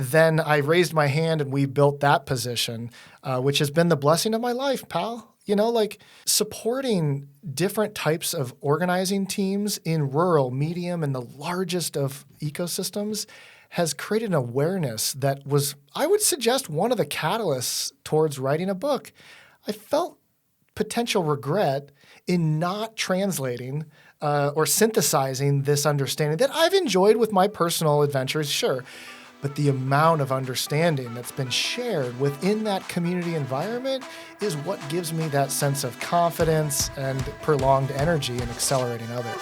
then I raised my hand and we built that position, which has been the blessing of my life, pal. Like supporting different types of organizing teams in rural, medium, and the largest of ecosystems has created an awareness that was, I would suggest, one of the catalysts towards writing a book. I felt potential regret in not translating or synthesizing this understanding that I've enjoyed with my personal adventures, sure. But the amount of understanding that's been shared within that community environment is what gives me that sense of confidence and prolonged energy in accelerating others.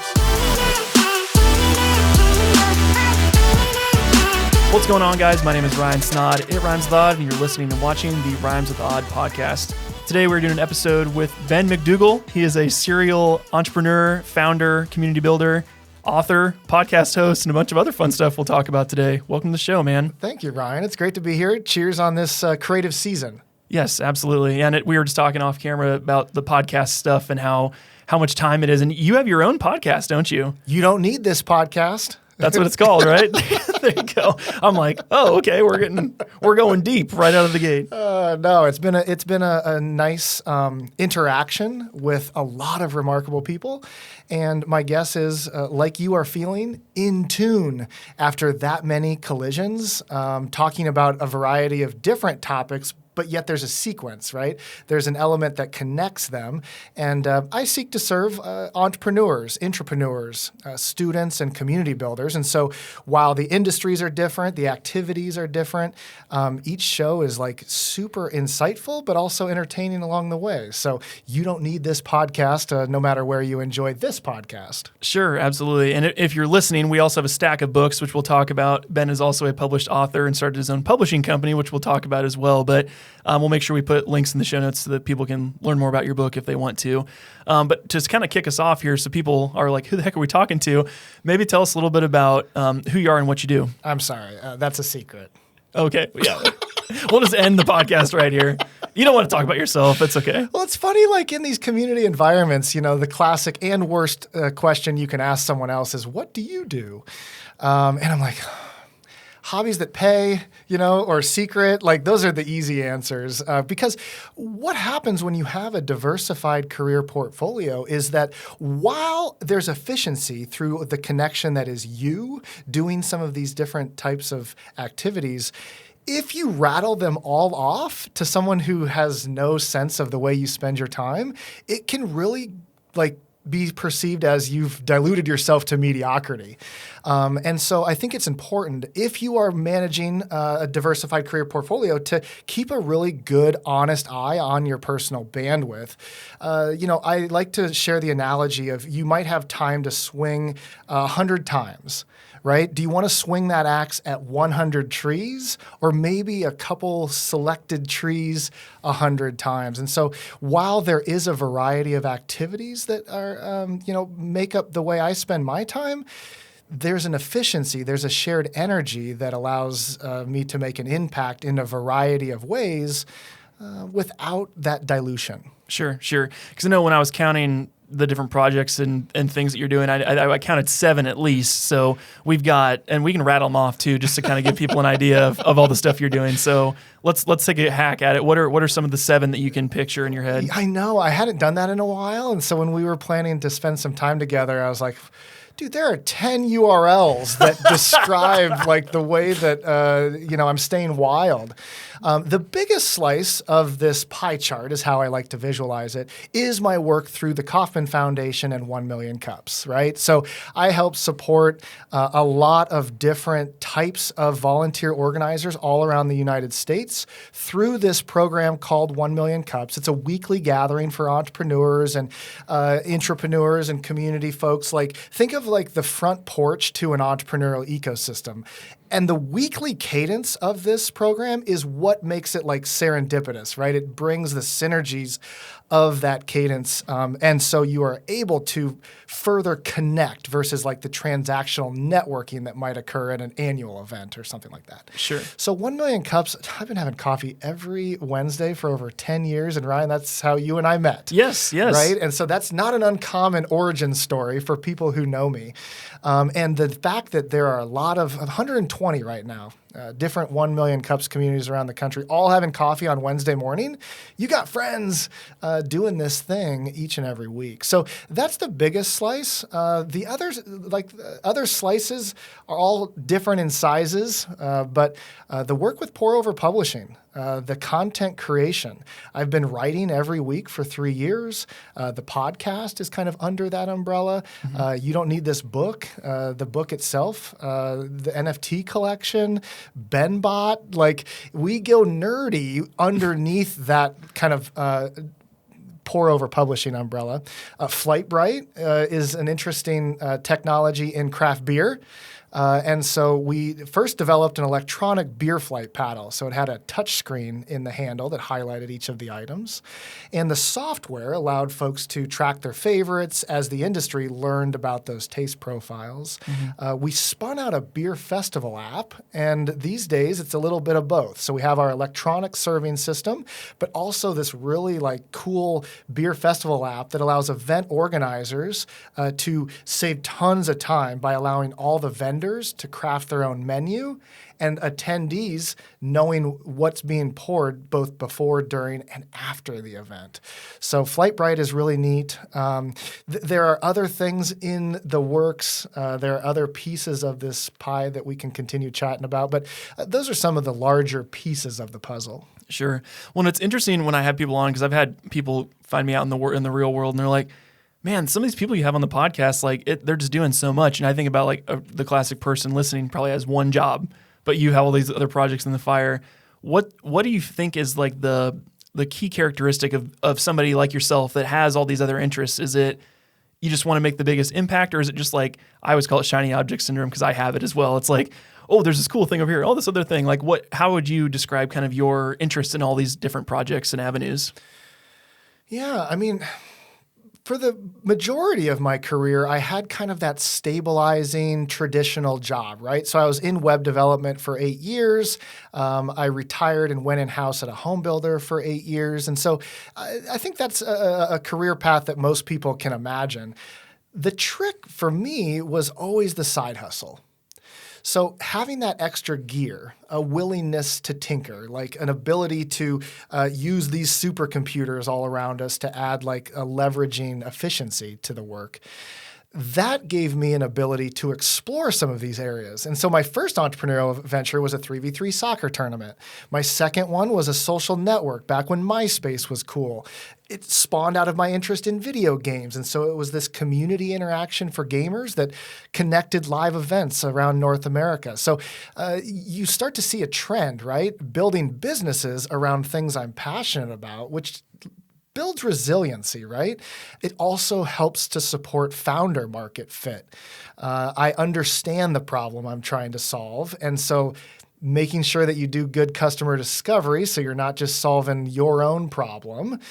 What's going on, guys? My name is Ryan Snaadt. It Rhymes with Odd, and you're listening and watching the Rhymes with Odd podcast. Today, we're doing an episode with Ben McDougal. He is a serial entrepreneur, founder, community builder, author, podcast host, and a bunch of other fun stuff we'll talk about today. Welcome to the show, man. Thank you, Ryan. It's great to be here. Cheers on this creative season. Yes, absolutely. And we were just talking off camera about the podcast stuff and how much time it is. And you have your own podcast, don't you? You don't need this podcast. That's what it's called, right? There you go. I'm like, oh, okay, we're going deep right out of the gate. No, it's been a nice interaction with a lot of remarkable people, and my guess is, like you are feeling, in tune after that many collisions, talking about a variety of different topics. But yet there's a sequence, right? There's an element that connects them. And I seek to serve entrepreneurs, intrapreneurs, students, and community builders. And so while the industries are different, the activities are different, each show is like super insightful, but also entertaining along the way. So you don't need this podcast no matter where you enjoy this podcast. Sure, absolutely. And if you're listening, we also have a stack of books, which we'll talk about. Ben is also a published author and started his own publishing company, which we'll talk about as well. But we'll make sure we put links in the show notes so that people can learn more about your book if they want to. But to kind of kick us off here, so people are like, who the heck are we talking to? Maybe tell us a little bit about who you are and what you do. I'm sorry. That's a secret. Okay. Yeah. We'll just end the podcast right here. You don't want to talk about yourself. It's okay. Well, it's funny, like in these community environments, the classic and worst question you can ask someone else is, what do you do? And I'm like, hobbies that pay, or secret, like those are the easy answers. Because what happens when you have a diversified career portfolio is that while there's efficiency through the connection that is you doing some of these different types of activities, if you rattle them all off to someone who has no sense of the way you spend your time, it can really be perceived as you've diluted yourself to mediocrity. And so I think it's important, if you are managing a diversified career portfolio, to keep a really good, honest eye on your personal bandwidth. I like to share the analogy of you might have time to swing 100 times. Right? Do you want to swing that axe at 100 trees or maybe a couple selected trees 100 times? And so while there is a variety of activities that are, make up the way I spend my time, there's an efficiency, there's a shared energy that allows me to make an impact in a variety of ways without that dilution. Sure. Because I know when I was counting the different projects and things that you're doing, I counted 7 at least. So we've got, and we can rattle them off too, just to kind of give people an idea of all the stuff you're doing. So let's take a hack at it. What are some of the 7 that you can picture in your head? I know I hadn't done that in a while. And so when we were planning to spend some time together, I was like, dude, there are 10 URLs that describe like the way that, I'm staying wild. The biggest slice of this pie chart is how I like to visualize it, is my work through the Kauffman Foundation and 1 Million Cups, right? So I help support a lot of different types of volunteer organizers all around the United States through this program called 1 Million Cups. It's a weekly gathering for entrepreneurs and intrapreneurs and community folks. Like, think of like the front porch to an entrepreneurial ecosystem. And the weekly cadence of this program is what makes it like serendipitous, right? It brings the synergies of that cadence. And so you are able to further connect versus like the transactional networking that might occur at an annual event or something like that. Sure. So 1 Million Cups, I've been having coffee every Wednesday for over 10 years. And Ryan, that's how you and I met. Yes. Right? And so that's not an uncommon origin story for people who know me. And the fact that there are a lot of 120 right now different 1 Million Cups communities around the country, all having coffee on Wednesday morning. You got friends doing this thing each and every week. So that's the biggest slice. The others, other slices, are all different in sizes, but the work with Pour Over Publishing, the content creation. I've been writing every week for 3 years. The podcast is kind of under that umbrella. You Don't Need This Book, the book itself, the NFT collection, BenBot. Like, we go nerdy underneath that kind of Pour Over Publishing umbrella. Flightbright is an interesting technology in craft beer. And so we first developed an electronic beer flight paddle. So it had a touch screen in the handle that highlighted each of the items. And the software allowed folks to track their favorites as the industry learned about those taste profiles. We spun out a beer festival app, and these days it's a little bit of both. So we have our electronic serving system, but also this really cool beer festival app that allows event organizers to save tons of time by allowing all the vendors to craft their own menu and attendees knowing what's being poured both before, during, and after the event. So Flightbright is really neat. There are other things in the works. There are other pieces of this pie that we can continue chatting about, but those are some of the larger pieces of the puzzle. Sure. Well, it's interesting when I have people on, because I've had people find me out in the real world, and they're like, man, some of these people you have on the podcast, they're just doing so much. And I think about the classic person listening probably has one job, but you have all these other projects in the fire. What do you think is the key characteristic of somebody like yourself that has all these other interests? Is it you just want to make the biggest impact, or is it just I always call it shiny object syndrome because I have it as well. It's like, oh, there's this cool thing over here, oh, this other thing. How would you describe kind of your interest in all these different projects and avenues? Yeah, I mean, for the majority of my career, I had kind of that stabilizing traditional job, right? So I was in web development for 8 years. I retired and went in-house at a home builder for 8 years. And so I think that's a career path that most people can imagine. The trick for me was always the side hustle. So having that extra gear, a willingness to tinker, an ability to use these supercomputers all around us to add a leveraging efficiency to the work, that gave me an ability to explore some of these areas. And so my first entrepreneurial venture was a 3v3 soccer tournament. My second one was a social network back when MySpace was cool. It spawned out of my interest in video games. And so it was this community interaction for gamers that connected live events around North America. So you start to see a trend, right? Building businesses around things I'm passionate about, which builds resiliency, right? It also helps to support founder market fit. I understand the problem I'm trying to solve. And so making sure that you do good customer discovery so you're not just solving your own problem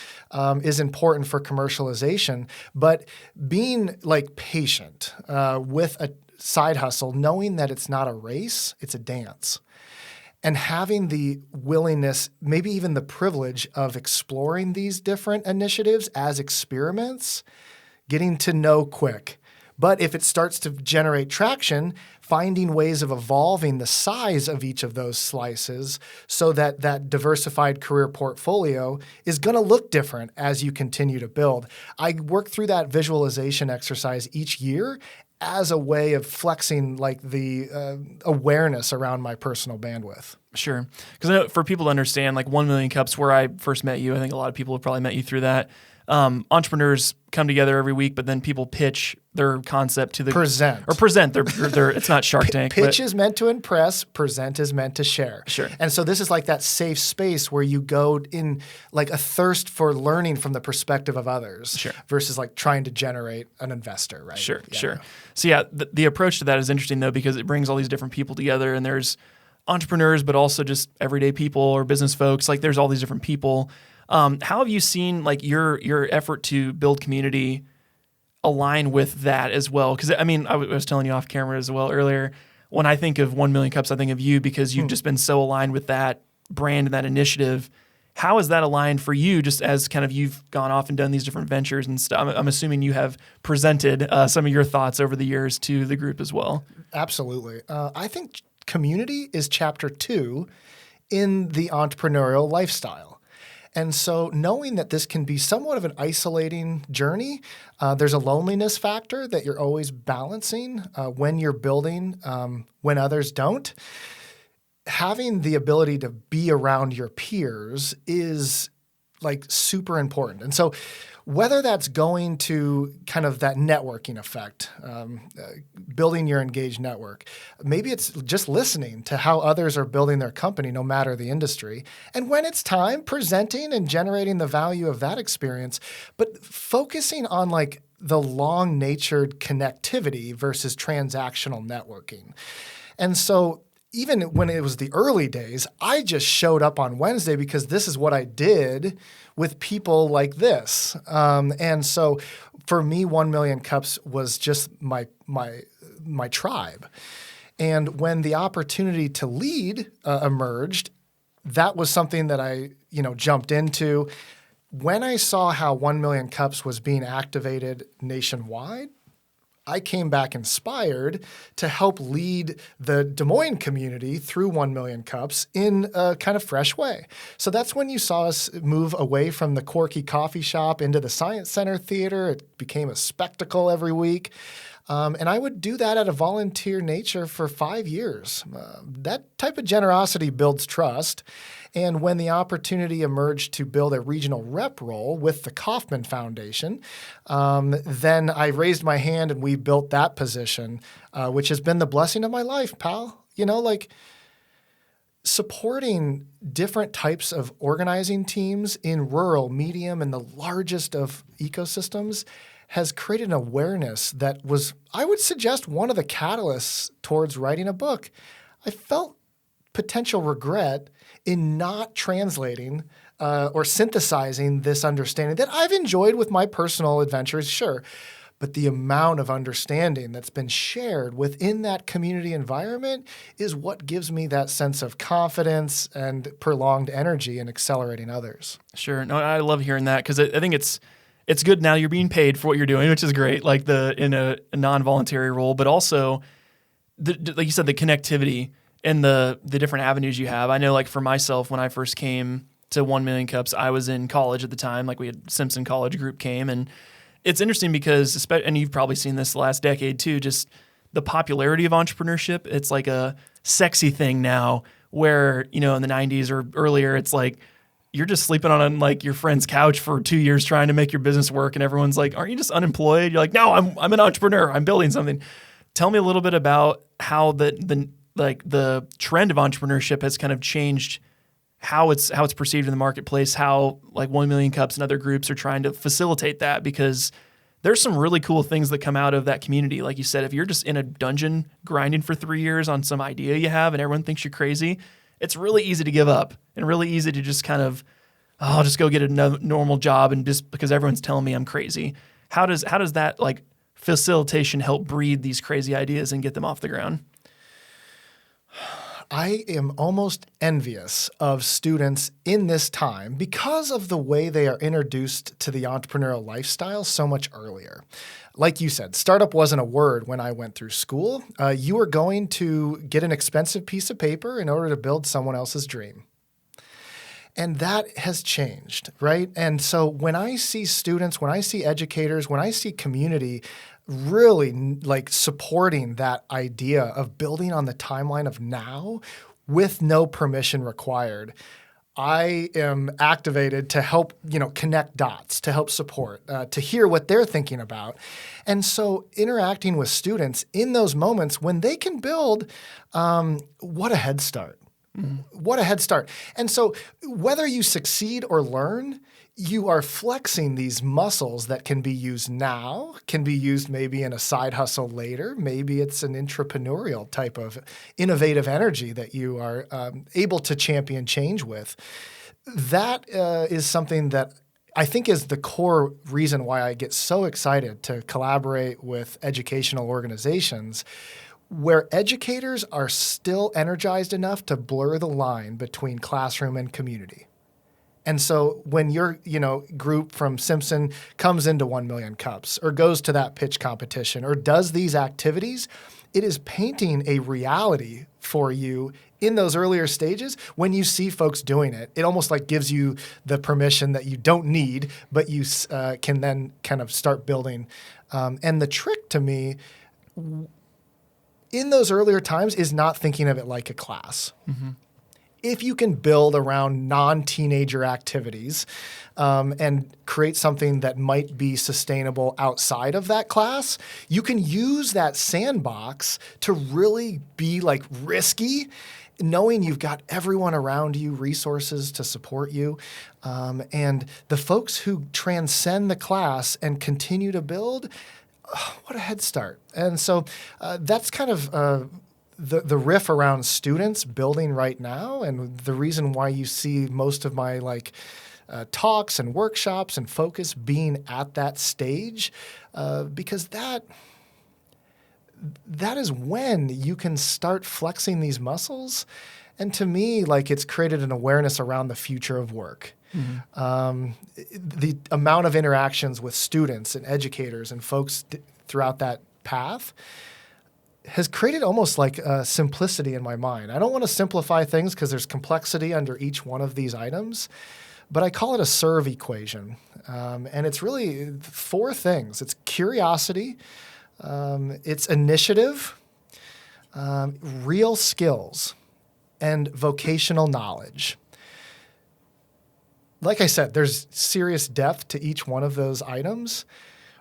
is important for commercialization. But being patient with a side hustle, knowing that it's not a race, it's a dance. And having the willingness, maybe even the privilege of exploring these different initiatives as experiments, getting to know quick. But if it starts to generate traction, finding ways of evolving the size of each of those slices so that that diversified career portfolio is going to look different as you continue to build. I work through that visualization exercise each year as a way of flexing the awareness around my personal bandwidth. Sure. Because I know for people to understand, 1 Million Cups, where I first met you, I think a lot of people have probably met you through that. Entrepreneurs come together every week, but then people pitch their concept to the present. They're it's not Shark Tank. Pitch is meant to impress. Present is meant to share. Sure. And so this is that safe space where you go in a thirst for learning from the perspective of others. Sure. Versus trying to generate an investor, right? Sure. Yeah. Sure. So the approach to that is interesting though, because it brings all these different people together, and there's entrepreneurs, but also just everyday people or business folks. There's all these different people. How have you seen your effort to build community align with that as well? Because I was telling you off camera as well earlier, when I think of 1 Million Cups, I think of you because you've just been so aligned with that brand and that initiative. How is that aligned for you, just as kind of you've gone off and done these different ventures and stuff? I'm assuming you have presented some of your thoughts over the years to the group as well. Absolutely. I think community is chapter 2 in the entrepreneurial lifestyle. And so knowing that this can be somewhat of an isolating journey, there's a loneliness factor that you're always balancing when you're building, when others don't. Having the ability to be around your peers is like super important. And so whether that's going to kind of that networking effect, building your engaged network, maybe it's just listening to how others are building their company, no matter the industry. And when it's time, presenting and generating the value of that experience, but focusing on like the long-natured connectivity versus transactional networking. And so even when it was the early days, I just showed up on Wednesday because this is what I did with people like this. And so for me, 1 Million Cups was just my tribe. And when the opportunity to lead emerged, that was something that I jumped into. When I saw how 1 Million Cups was being activated nationwide, I came back inspired to help lead the Des Moines community through 1 Million Cups in a kind of fresh way. So that's when you saw us move away from the quirky coffee shop into the Science Center Theater. It became a spectacle every week. And I would do that at a volunteer nature for 5 years. That type of generosity builds trust. And when the opportunity emerged to build a regional rep role with the Kauffman Foundation, then I raised my hand and we built that position, which has been the blessing of my life, pal. Supporting different types of organizing teams in rural, medium, and the largest of ecosystems has created an awareness that was, I would suggest, one of the catalysts towards writing a book. I felt potential regret in not translating or synthesizing this understanding that I've enjoyed with my personal adventures, sure, but the amount of understanding that's been shared within that community environment is what gives me that sense of confidence and prolonged energy in accelerating others. Sure. No, I love hearing that because I think it's good now you're being paid for what you're doing, which is great, like in a non-voluntary role, but also, like you said, the connectivity and the different avenues you have. I know, like for myself, when I first came to 1 Million Cups, I was in college at the time. Like we had Simpson College Group came, and it's interesting because, and you've probably seen this the last decade too, just the popularity of entrepreneurship. It's like a sexy thing now where, in the 90s or earlier, it's like, you're just sleeping on like your friend's couch for 2 years trying to make your business work. And everyone's like, aren't you just unemployed? You're like, no, I'm an entrepreneur. I'm building something. Tell me a little bit about how the trend of entrepreneurship has kind of changed how it's perceived in the marketplace, how like 1 Million Cups and other groups are trying to facilitate that, because there's some really cool things that come out of that community. Like you said, if you're just in a dungeon grinding for 3 years on some idea you have and everyone thinks you're crazy, it's really easy to give up and really easy to just kind of, I'll just go get a normal job and just because everyone's telling me I'm crazy. How does that like facilitation help breed these crazy ideas and get them off the ground? I am almost envious of students in this time because of the way they are introduced to the entrepreneurial lifestyle so much earlier. Like you said, startup wasn't a word when I went through school. You were going to get an expensive piece of paper in order to build someone else's dream. And that has changed, right? And so when I see students, when I see educators, when I see community really like supporting that idea of building on the timeline of now with no permission required, I am activated to help, connect dots, to help support, to hear what they're thinking about. And so interacting with students in those moments when they can build, what a head start. Mm-hmm. What a head start. And so whether you succeed or learn, you are flexing these muscles that can be used now, can be used maybe in a side hustle later. Maybe it's an entrepreneurial type of innovative energy that you are able to champion change with. That is something that I think is the core reason why I get so excited to collaborate with educational organizations where educators are still energized enough to blur the line between classroom and community. And so when your group from Simpson comes into 1 Million Cups or goes to that pitch competition or does these activities, it is painting a reality for you in those earlier stages. When you see folks doing it, it almost like gives you the permission that you don't need, but you can then kind of start building. And the trick to me in those earlier times is not thinking of it like a class. Mm-hmm. If you can build around non-teenager activities and create something that might be sustainable outside of that class, you can use that sandbox to really be like risky, knowing you've got everyone around you, resources to support you. And the folks who transcend the class and continue to build, what a head start. And so that's kind of the riff around students building right now, and the reason why you see most of my talks and workshops and focus being at that stage, because that is when you can start flexing these muscles. And to me, it's created an awareness around the future of work. Mm-hmm. The amount of interactions with students and educators and folks throughout that path has created almost like a simplicity in my mind. I don't want to simplify things because there's complexity under each one of these items, but I call it a serve equation. And it's really 4 things. It's curiosity, it's initiative, real skills, and vocational knowledge. Like I said, there's serious depth to each one of those items,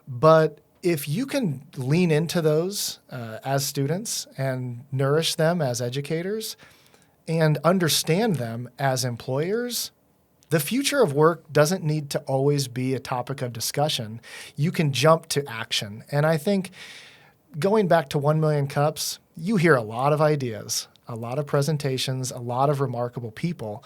but if you can lean into those as students and nourish them as educators and understand them as employers, the future of work doesn't need to always be a topic of discussion. You can jump to action. And I think going back to 1 Million Cups, you hear a lot of ideas, a lot of presentations, a lot of remarkable people.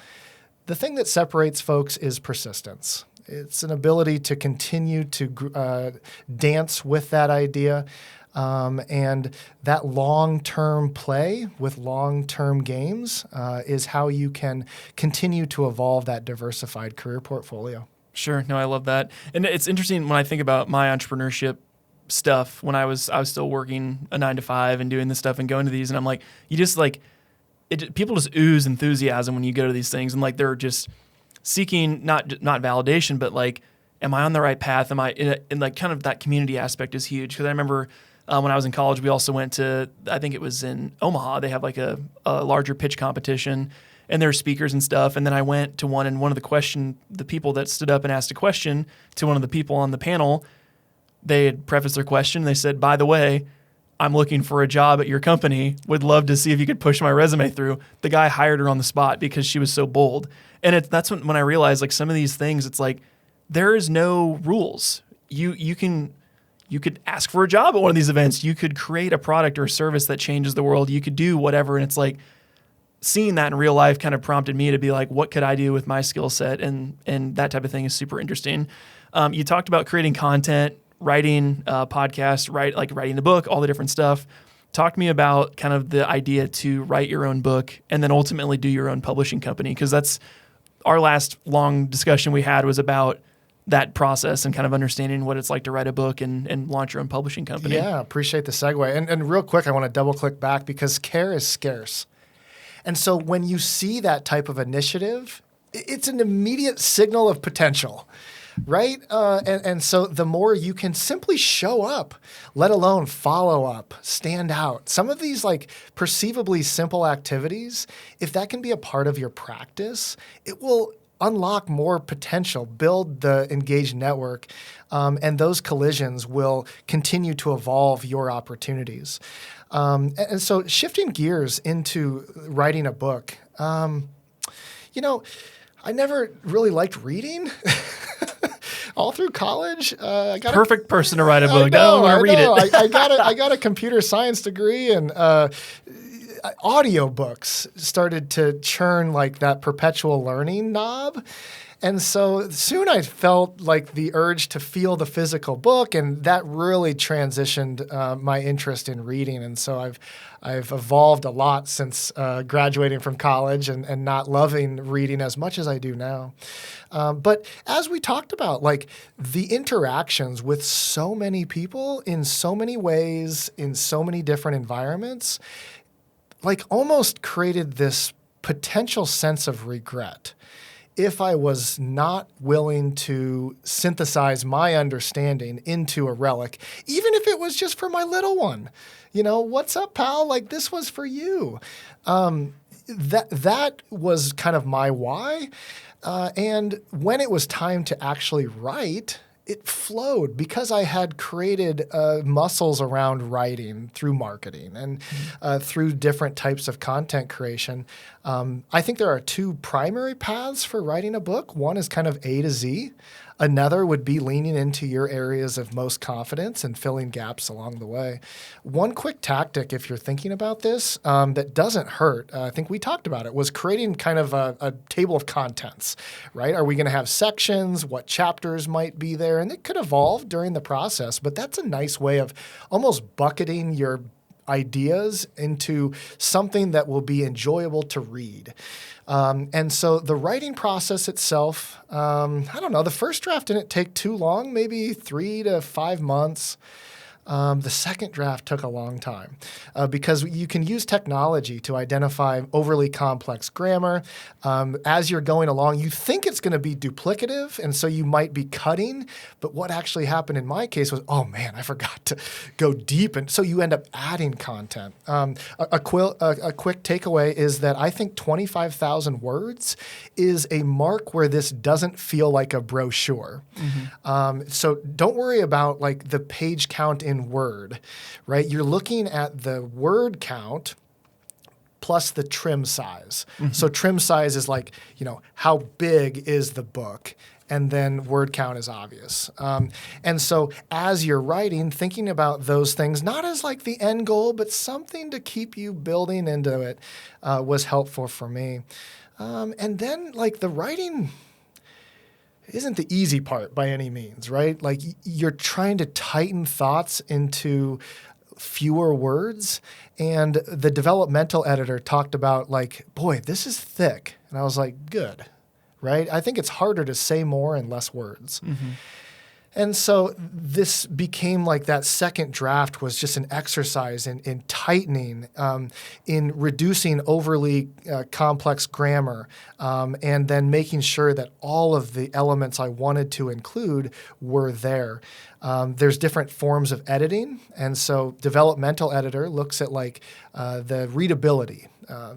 The thing that separates folks is persistence. It's an ability to continue to dance with that idea, and that long-term play with long-term games is how you can continue to evolve that diversified career portfolio. Sure. No, I love that. And it's interesting when I think about my entrepreneurship stuff when I was still working a 9-to-5 and doing this stuff and going to these, and I'm like, you just people just ooze enthusiasm when you go to these things, and they're just seeking not validation, but am I on the right path? Am I in kind of that community aspect is huge. Because I remember when I was in college, we also went to, I think it was in Omaha, they have a larger pitch competition, and there were speakers and stuff. And then I went to one, and one of the people that stood up and asked a question to one of the people on the panel, they had prefaced their question. They said, by the way, I'm looking for a job at your company. Would love to see if you could push my resume through. The guy hired her on the spot because she was so bold. And that's when I realized some of these things, it's there is no rules. You could ask for a job at one of these events. You could create a product or a service that changes the world. You could do whatever. And it's seeing that in real life kind of prompted me to be what could I do with my skill set? And that type of thing is super interesting. You talked about creating content, writing podcasts, writing the book, all the different stuff. Talk to me about kind of the idea to write your own book and then ultimately do your own publishing company, because that's our last long discussion we had was about that process and kind of understanding what it's like to write a book and launch your own publishing company. Yeah, appreciate the segue. And real quick, I want to double click back because care is scarce. And so when you see that type of initiative, it's an immediate signal of potential. Right? And so the more you can simply show up, let alone follow up, stand out. Some of these perceivably simple activities, if that can be a part of your practice, it will unlock more potential, build the engaged network, and those collisions will continue to evolve your opportunities. And so shifting gears into writing a book, I never really liked reading. All through college, I got perfect person to write a book. I don't want to read it. I got a computer science degree, and I audiobooks started to churn like that perpetual learning knob. And so soon I felt like the urge to feel the physical book, and that really transitioned my interest in reading. And so I've evolved a lot since graduating from college and not loving reading as much as I do now. But as we talked about, like the interactions with so many people in so many ways, in so many different environments, like almost created this potential sense of regret if I was not willing to synthesize my understanding into a relic, even if it was just for my little one. You know, what's up, pal? Like, this was for you. That was kind of my why. And when it was time to actually write, it flowed because I had created muscles around writing through marketing and through different types of content creation. I think there are two primary paths for writing a book. One is kind of A to Z. Another would be leaning into your areas of most confidence and filling gaps along the way. One quick tactic, if you're thinking about this, that doesn't hurt, I think we talked about it, was creating kind of a table of contents, right? Are we going to have sections? What chapters might be there? And it could evolve during the process, but that's a nice way of almost bucketing your ideas into something that will be enjoyable to read. And so the writing process itself, I don't know, the first draft didn't take too long, maybe 3 to 5 months. The second draft took a long time because you can use technology to identify overly complex grammar. As you're going along, you think it's going to be duplicative, and so you might be cutting. But what actually happened in my case was, oh man, I forgot to go deep, and so you end up adding content. A quick takeaway is that I think 25,000 words is a mark where this doesn't feel like a brochure. Mm-hmm. So don't worry about like the page count in Word, right? You're looking at the word count plus the trim size. Mm-hmm. So trim size is like, you know, how big is the book? And then word count is obvious. And so as you're writing, thinking about those things, not as like the end goal, but something to keep you building into it was helpful for me. And then like the writing isn't the easy part by any means, right? Like you're trying to tighten thoughts into fewer words. And the developmental editor talked about like, boy, this is thick. And I was like, good, right? I think it's harder to say more in less words. Mm-hmm. And so this became like that second draft was just an exercise in tightening, in reducing overly complex grammar, and then making sure that all of the elements I wanted to include were there. There's different forms of editing, and so developmental editor looks at like the readability.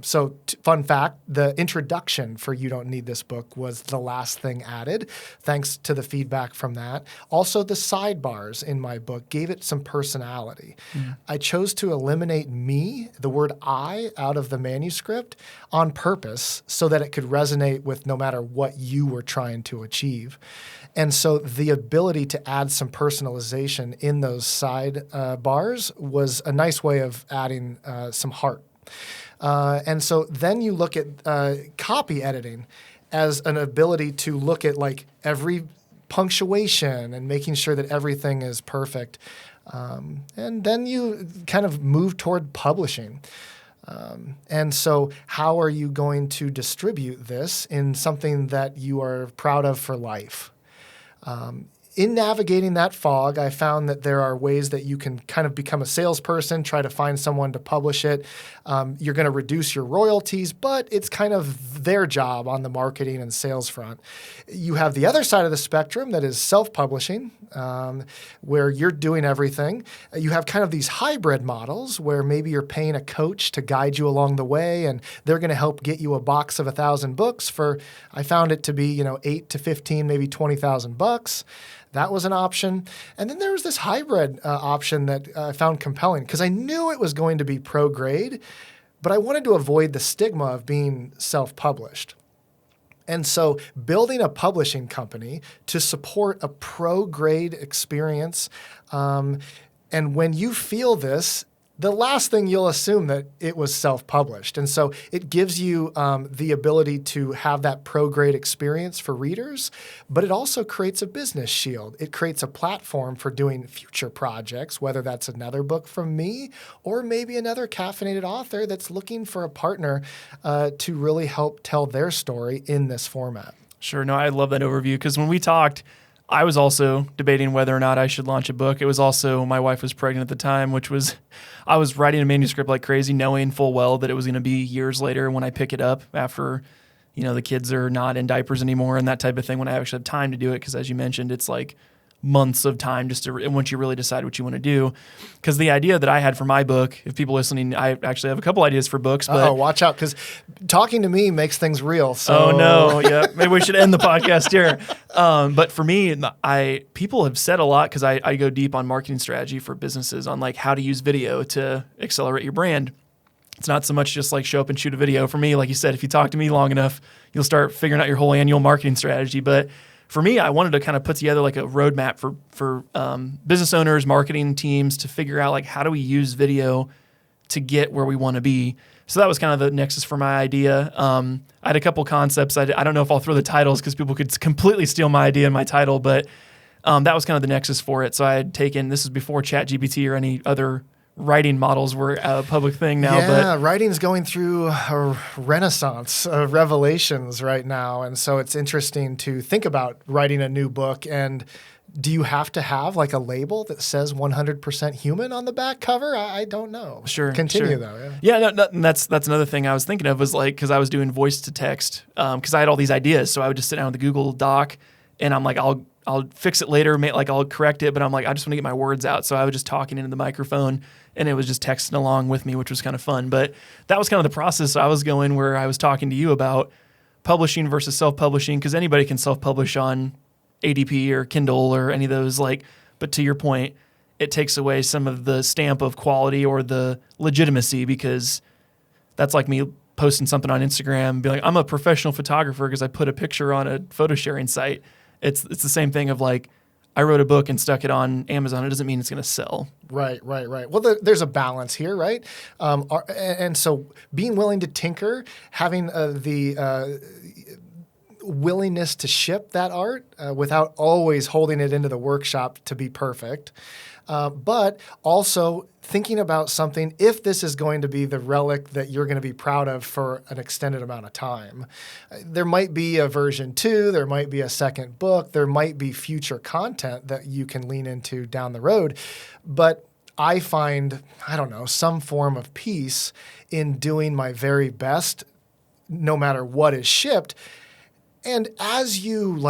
Fun fact, the introduction for You Don't Need This Book was the last thing added, thanks to the feedback from that. Also, the sidebars in my book gave it some personality. Mm. I chose to eliminate me, the word I, out of the manuscript on purpose so that it could resonate with no matter what you were trying to achieve. And so the ability to add some personalization in those side bars was a nice way of adding some heart. And so then you look at copy editing as an ability to look at like every punctuation and making sure that everything is perfect. And then you kind of move toward publishing. And so how are you going to distribute this in something that you are proud of for life? In navigating that fog, I found that there are ways that you can kind of become a salesperson, try to find someone to publish it. You're going to reduce your royalties, but it's kind of their job on the marketing and sales front. You have the other side of the spectrum that is self-publishing, where you're doing everything. You have kind of these hybrid models where maybe you're paying a coach to guide you along the way, and they're going to help get you a box of 1,000 books for, I found it to be, 8 to 15, maybe $20,000. That was an option. And then there was this hybrid option that I found compelling because I knew it was going to be pro-grade, but I wanted to avoid the stigma of being self-published. And so building a publishing company to support a pro-grade experience, and when you feel this, the last thing you'll assume that it was self-published. And so it gives you the ability to have that pro-grade experience for readers, but it also creates a business shield. It creates a platform for doing future projects, whether that's another book from me or maybe another caffeinated author that's looking for a partner to really help tell their story in this format. Sure. No, I love that overview because when we talked, I was also debating whether or not I should launch a book. It was also, my wife was pregnant at the time, which was, I was writing a manuscript like crazy, knowing full well that it was going to be years later when I pick it up after, the kids are not in diapers anymore and that type of thing, when I actually have time to do it. Because as you mentioned, it's like months of time just to, once you really decide what you want to do. Because the idea that I had for my book, if people listening, I actually have a couple ideas for books. But watch out, because talking to me makes things real. So. Oh no, yeah, maybe we should end the podcast here. But for me, people have said a lot because I go deep on marketing strategy for businesses on like how to use video to accelerate your brand. It's not so much just like show up and shoot a video. For me, like you said, if you talk to me long enough, you'll start figuring out your whole annual marketing strategy. But for me, I wanted to kind of put together like a roadmap for business owners, marketing teams to figure out like how do we use video to get where we want to be. So that was kind of the nexus for my idea. I had a couple concepts. I don't know if I'll throw the titles because people could completely steal my idea and my title, but that was kind of the nexus for it. So I had taken, this is before ChatGPT or any other writing models were a public thing now. Yeah, writing's going through a renaissance of revelations right now. And so it's interesting to think about writing a new book. And do you have to have like a label that says 100% human on the back cover? I don't know. Sure. Continue sure. though. Yeah, and that's another thing I was thinking of was like, because I was doing voice to text, because I had all these ideas. So I would just sit down with the Google Doc and I'm like, I'll fix it later, I'll correct it, but I'm like, I just want to get my words out. So I was just talking into the microphone and it was just texting along with me, which was kind of fun. But that was kind of the process I was going where I was talking to you about publishing versus self-publishing, because anybody can self-publish on ADP or Kindle or any of those, but to your point, it takes away some of the stamp of quality or the legitimacy, because that's like me posting something on Instagram and be like, I'm a professional photographer because I put a picture on a photo sharing site. It's the same thing of like, I wrote a book and stuck it on Amazon. It doesn't mean it's going to sell. Right. Well, there's a balance here, right? And so being willing to tinker, having the willingness to ship that art without always holding it into the workshop to be perfect, but also thinking about something, if this is going to be the relic that you're going to be proud of for an extended amount of time. There might be a version 2, there might be a second book, there might be future content that you can lean into down the road, but I find, some form of peace in doing my very best, no matter what is shipped. And as you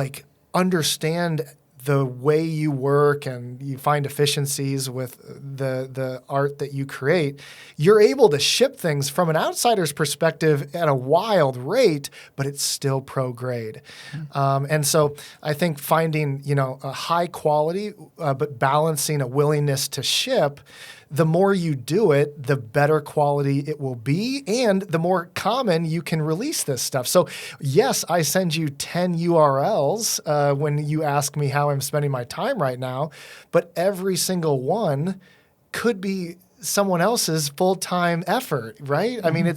understand the way you work and you find efficiencies with the art that you create, you're able to ship things from an outsider's perspective at a wild rate, but it's still pro grade. And so I think finding, a high quality, but balancing a willingness to ship, the more you do it, the better quality it will be, and the more common you can release this stuff. So yes, I send you 10 URLs when you ask me how I'm spending my time right now, but every single one could be someone else's full-time effort, right? Mm-hmm. I mean,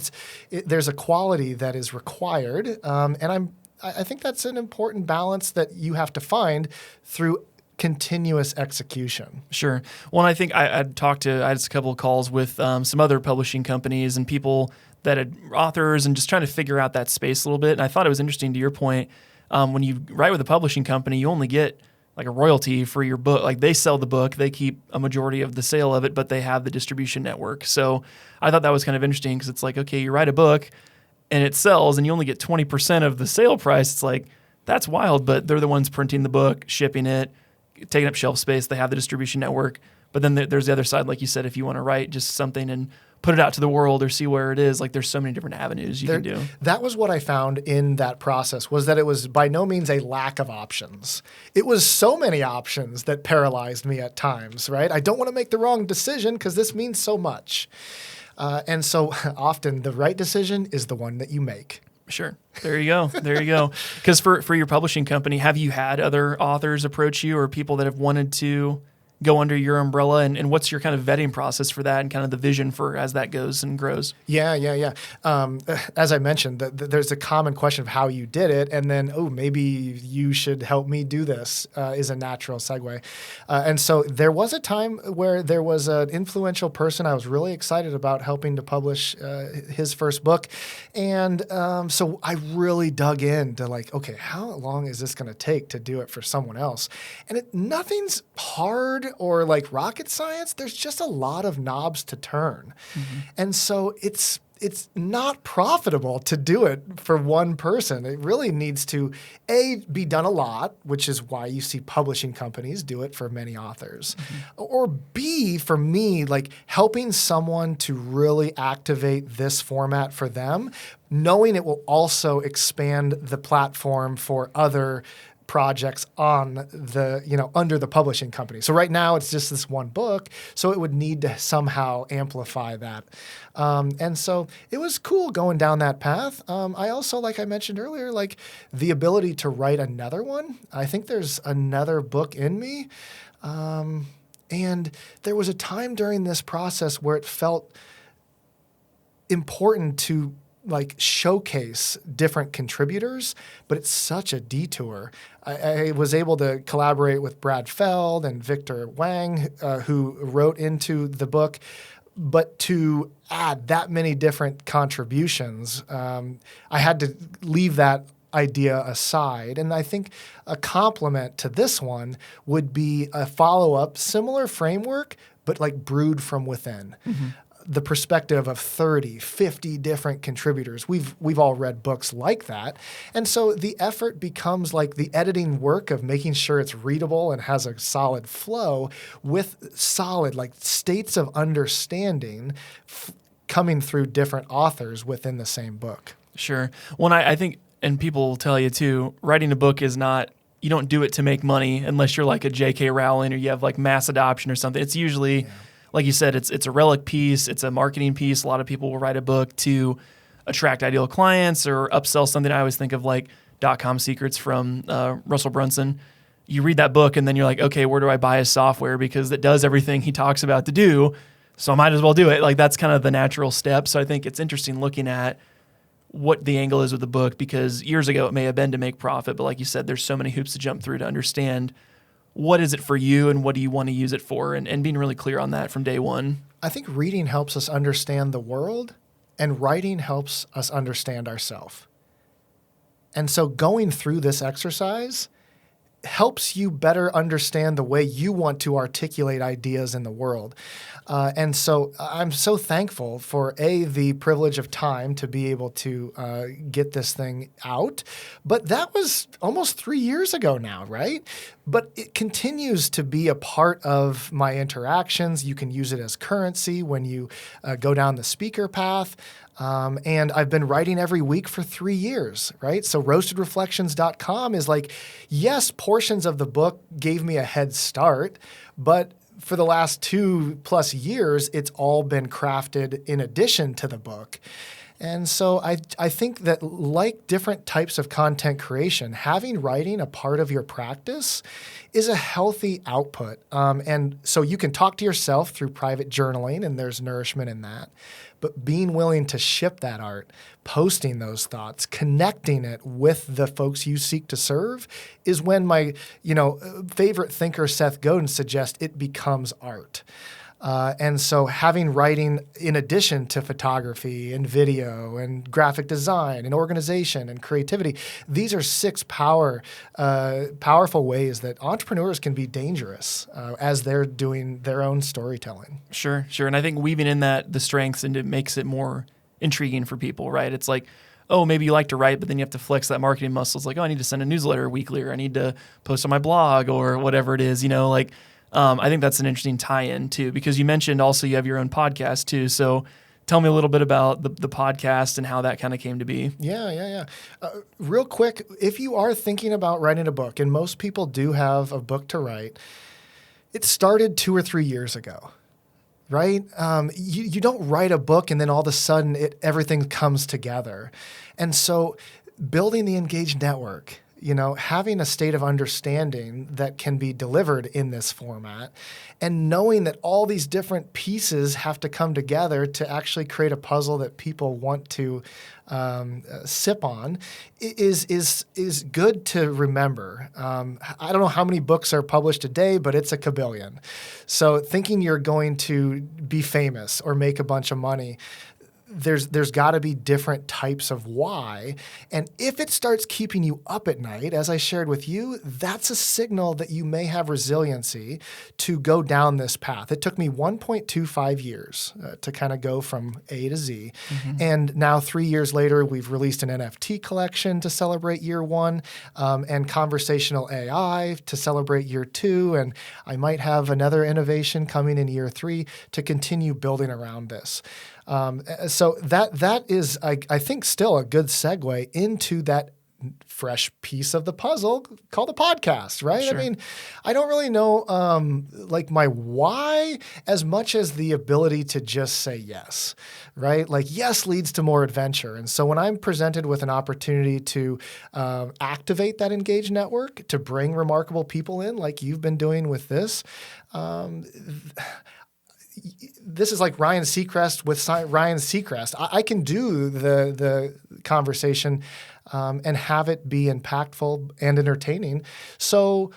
there's a quality that is required, and I think that's an important balance that you have to find through continuous execution. Sure. Well, I think I had a couple of calls with some other publishing companies and people that had authors and just trying to figure out that space a little bit. And I thought it was interesting to your point. When you write with a publishing company, you only get like a royalty for your book. Like they sell the book, they keep a majority of the sale of it, but they have the distribution network. So I thought that was kind of interesting because it's like, okay, you write a book and it sells and you only get 20% of the sale price. It's like, that's wild, but they're the ones printing the book, shipping it, taking up shelf space. They have the distribution network. But then there's the other side, like you said, if you want to write just something and put it out to the world or see where it is, like there's so many different avenues you can do. That was what I found in that process, was that it was by no means a lack of options. It was so many options that paralyzed me at times, right? I don't want to make the wrong decision because this means so much. And so often the right decision is the one that you make. Sure. There you go. Because for your publishing company, have you had other authors approach you or people that have wanted to go under your umbrella, and what's your kind of vetting process for that and kind of the vision for as that goes and grows? Yeah. As I mentioned, there's a common question of how you did it, and then, maybe you should help me do this is a natural segue. And so there was a time where there was an influential person I was really excited about helping to publish his first book. And so I really dug into okay, how long is this going to take to do it for someone else? And nothing's hard or like rocket science. There's just a lot of knobs to turn. Mm-hmm. And so it's not profitable to do it for one person. It really needs to, A, be done a lot, which is why you see publishing companies do it for many authors. Mm-hmm. Or B, for me, like helping someone to really activate this format for them, knowing it will also expand the platform for other projects on the, under the publishing company. So right now it's just this one book, so it would need to somehow amplify that. And so it was cool going down that path. I also, like I mentioned earlier, like the ability to write another one. I think there's another book in me. And there was a time during this process where it felt important to showcase different contributors, but it's such a detour. I was able to collaborate with Brad Feld and Victor Wang, who wrote into the book, but to add that many different contributions, I had to leave that idea aside. And I think a complement to this one would be a follow-up, similar framework, but brewed from within. Mm-hmm. The perspective of 30, 50 different contributors. We've all read books like that. And so the effort becomes the editing work of making sure it's readable and has a solid flow with solid states of understanding coming through different authors within the same book. Sure. Well, I think, and people will tell you too, writing a book is not, you don't do it to make money unless you're like a J.K. Rowling or you have mass adoption or something. It's usually... Yeah. Like you said, it's a relic piece, it's a marketing piece. A lot of people will write a book to attract ideal clients or upsell something. I always think of .com Secrets from Russell Brunson. You read that book and then you're like, okay, where do I buy his software? Because it does everything he talks about to do, so I might as well do it. That's kind of the natural step. So I think it's interesting looking at what the angle is with the book, because years ago it may have been to make profit, but like you said, there's so many hoops to jump through to understand what is it for you and what do you want to use it for, and being really clear on that from day one. I think reading helps us understand the world, and writing helps us understand ourselves. And so going through this exercise helps you better understand the way you want to articulate ideas in the world. And so I'm so thankful for, the privilege of time to be able to get this thing out. But that was almost 3 years ago now, right? But it continues to be a part of my interactions. You can use it as currency when you go down the speaker path. And I've been writing every week for 3 years, right? So roastedreflections.com is yes, portions of the book gave me a head start, but for the last 2+ years, it's all been crafted in addition to the book. And so I think that like different types of content creation, having writing a part of your practice is a healthy output. And so you can talk to yourself through private journaling, and there's nourishment in that. But being willing to ship that art, posting those thoughts, connecting it with the folks you seek to serve is when my favorite thinker, Seth Godin, suggests it becomes art. And so having writing in addition to photography and video and graphic design and organization and creativity, these are 6 powerful ways that entrepreneurs can be dangerous as they're doing their own storytelling. Sure. And I think weaving in the strengths, and it makes it more intriguing for people, right? It's maybe you like to write, but then you have to flex that marketing muscle. It's I need to send a newsletter weekly, or I need to post on my blog, or whatever it is, I think that's an interesting tie-in too, because you mentioned also you have your own podcast too. So tell me a little bit about the podcast and how that kind of came to be. Yeah. Real quick, if you are thinking about writing a book, and most people do have a book to write, it started 2 or 3 years ago, right? You don't write a book and then all of a sudden everything comes together. And so building the engaged network, having a state of understanding that can be delivered in this format and knowing that all these different pieces have to come together to actually create a puzzle that people want to sip on is good to remember. I don't know how many books are published a day, but it's a kabillion. So thinking you're going to be famous or make a bunch of money, there's got to be different types of why. And if it starts keeping you up at night, as I shared with you, that's a signal that you may have resiliency to go down this path. It took me 1.25 years to kind of go from A to Z. Mm-hmm. And now 3 years later, we've released an NFT collection to celebrate year 1 and conversational AI to celebrate year 2. And I might have another innovation coming in year 3 to continue building around this. So that is, I think, still a good segue into that fresh piece of the puzzle called the podcast, right? Sure. I mean, I don't really know like my why as much as the ability to just say yes, right? Like yes leads to more adventure. And so when I'm presented with an opportunity to activate that engaged network, to bring remarkable people in like you've been doing with this, this is like Ryan Seacrest with Ryan Seacrest. I can do the conversation and have it be impactful and entertaining. So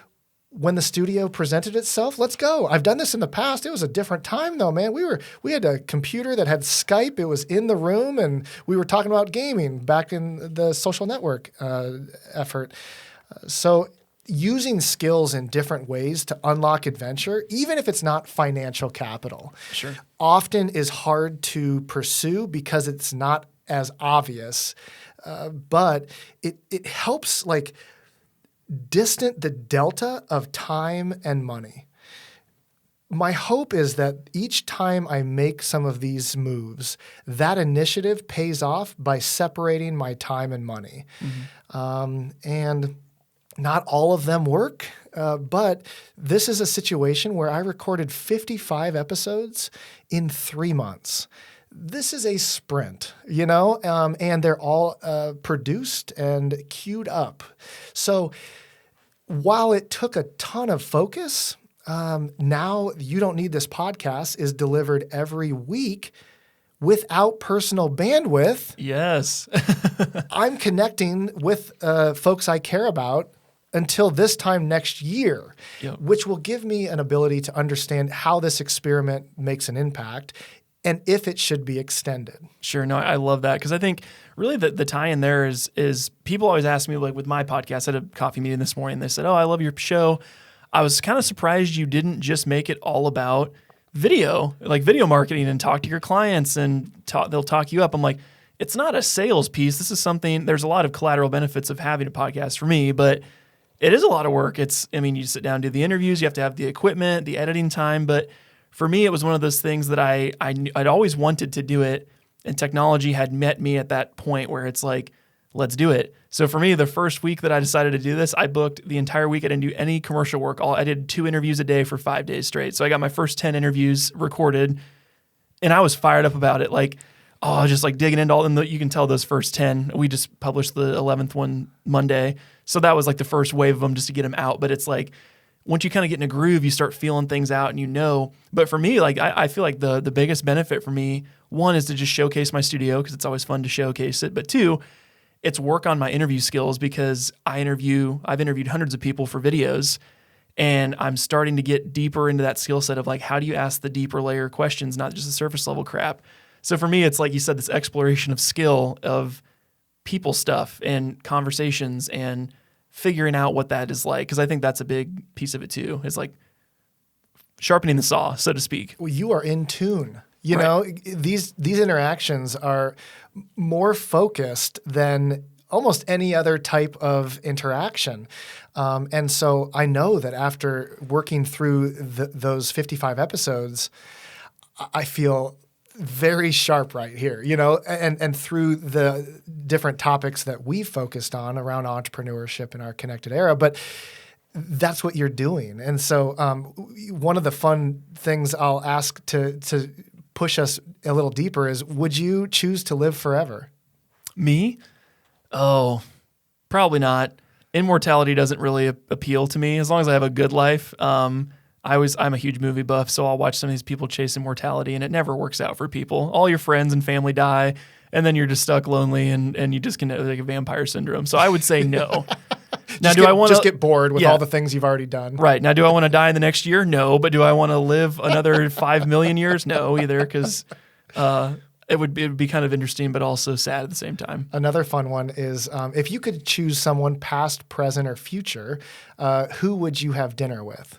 when the studio presented itself, let's go. I've done this in the past. It was a different time though, man. We had a computer that had Skype. It was in the room and we were talking about gaming back in the social network effort. So using skills in different ways to unlock adventure, even if it's not financial capital, sure, often is hard to pursue because it's not as obvious. But it helps like distant the delta of time and money. My hope is that each time I make some of these moves, that initiative pays off by separating my time and money. Mm-hmm. And not all of them work, but this is a situation where I recorded 55 episodes in 3 months. This is a sprint, and they're all produced and queued up. So while it took a ton of focus, now You Don't Need This Podcast is delivered every week without personal bandwidth. Yes. I'm connecting with folks I care about until this time next year, yep, which will give me an ability to understand how this experiment makes an impact and if it should be extended. Sure. No, I love that because I think really the tie-in there is people always ask me, like with my podcast, I had a coffee meeting this morning. They said, "Oh, I love your show." I was kind of surprised you didn't just make it all about video, like video marketing and talk to your clients and they'll talk you up. I'm like, it's not a sales piece. This is something, there's a lot of collateral benefits of having a podcast for me, but it is a lot of work. You sit down, do the interviews, you have to have the equipment, the editing time. But for me, it was one of those things that I'd always wanted to do it, and technology had met me at that point where it's like, let's do it. So for me, the first week that I decided to do this, I booked the entire week. I didn't do any commercial work. I did 2 interviews a day for 5 days straight. So I got my first 10 interviews recorded, and I was fired up about it. Like, just like digging into all of them. You can tell those first 10. We just published the 11th one Monday. So that was like the first wave of them just to get them out. But it's like, once you kind of get in a groove, you start feeling things out and But for me, like I feel like the biggest benefit for me, one is to just showcase my studio because it's always fun to showcase it. But 2, it's work on my interview skills because I've interviewed hundreds of people for videos, and I'm starting to get deeper into that skill set of like, how do you ask the deeper layer questions, not just the surface level crap. So for me, it's like you said, this exploration of skill of people stuff and conversations and figuring out what that is like. Because I think that's a big piece of it too. It's like sharpening the saw, so to speak. Well, you are in tune. These interactions are more focused than almost any other type of interaction. And so I know that after working through those 55 episodes, I feel very sharp right here, and through the different topics that we focused on around entrepreneurship in our connected era. But that's what you're doing. And so one of the fun things I'll ask to push us a little deeper is, would you choose to live forever? Me? Oh, probably not. immortality doesn't really appeal to me. As long as I have a good life, I'm a huge movie buff, so I'll watch some of these people chase immortality, and it never works out for people. All your friends and family die, and then you're just stuck lonely, and you just get like a vampire syndrome. So I would say no. Now, I want to just get bored with all the things you've already done? Right. Now, do I want to die in the next year? No. But do I want to live another 5 million years? No, either, because it would be kind of interesting, but also sad at the same time. Another fun one is if you could choose someone past, present, or future, who would you have dinner with?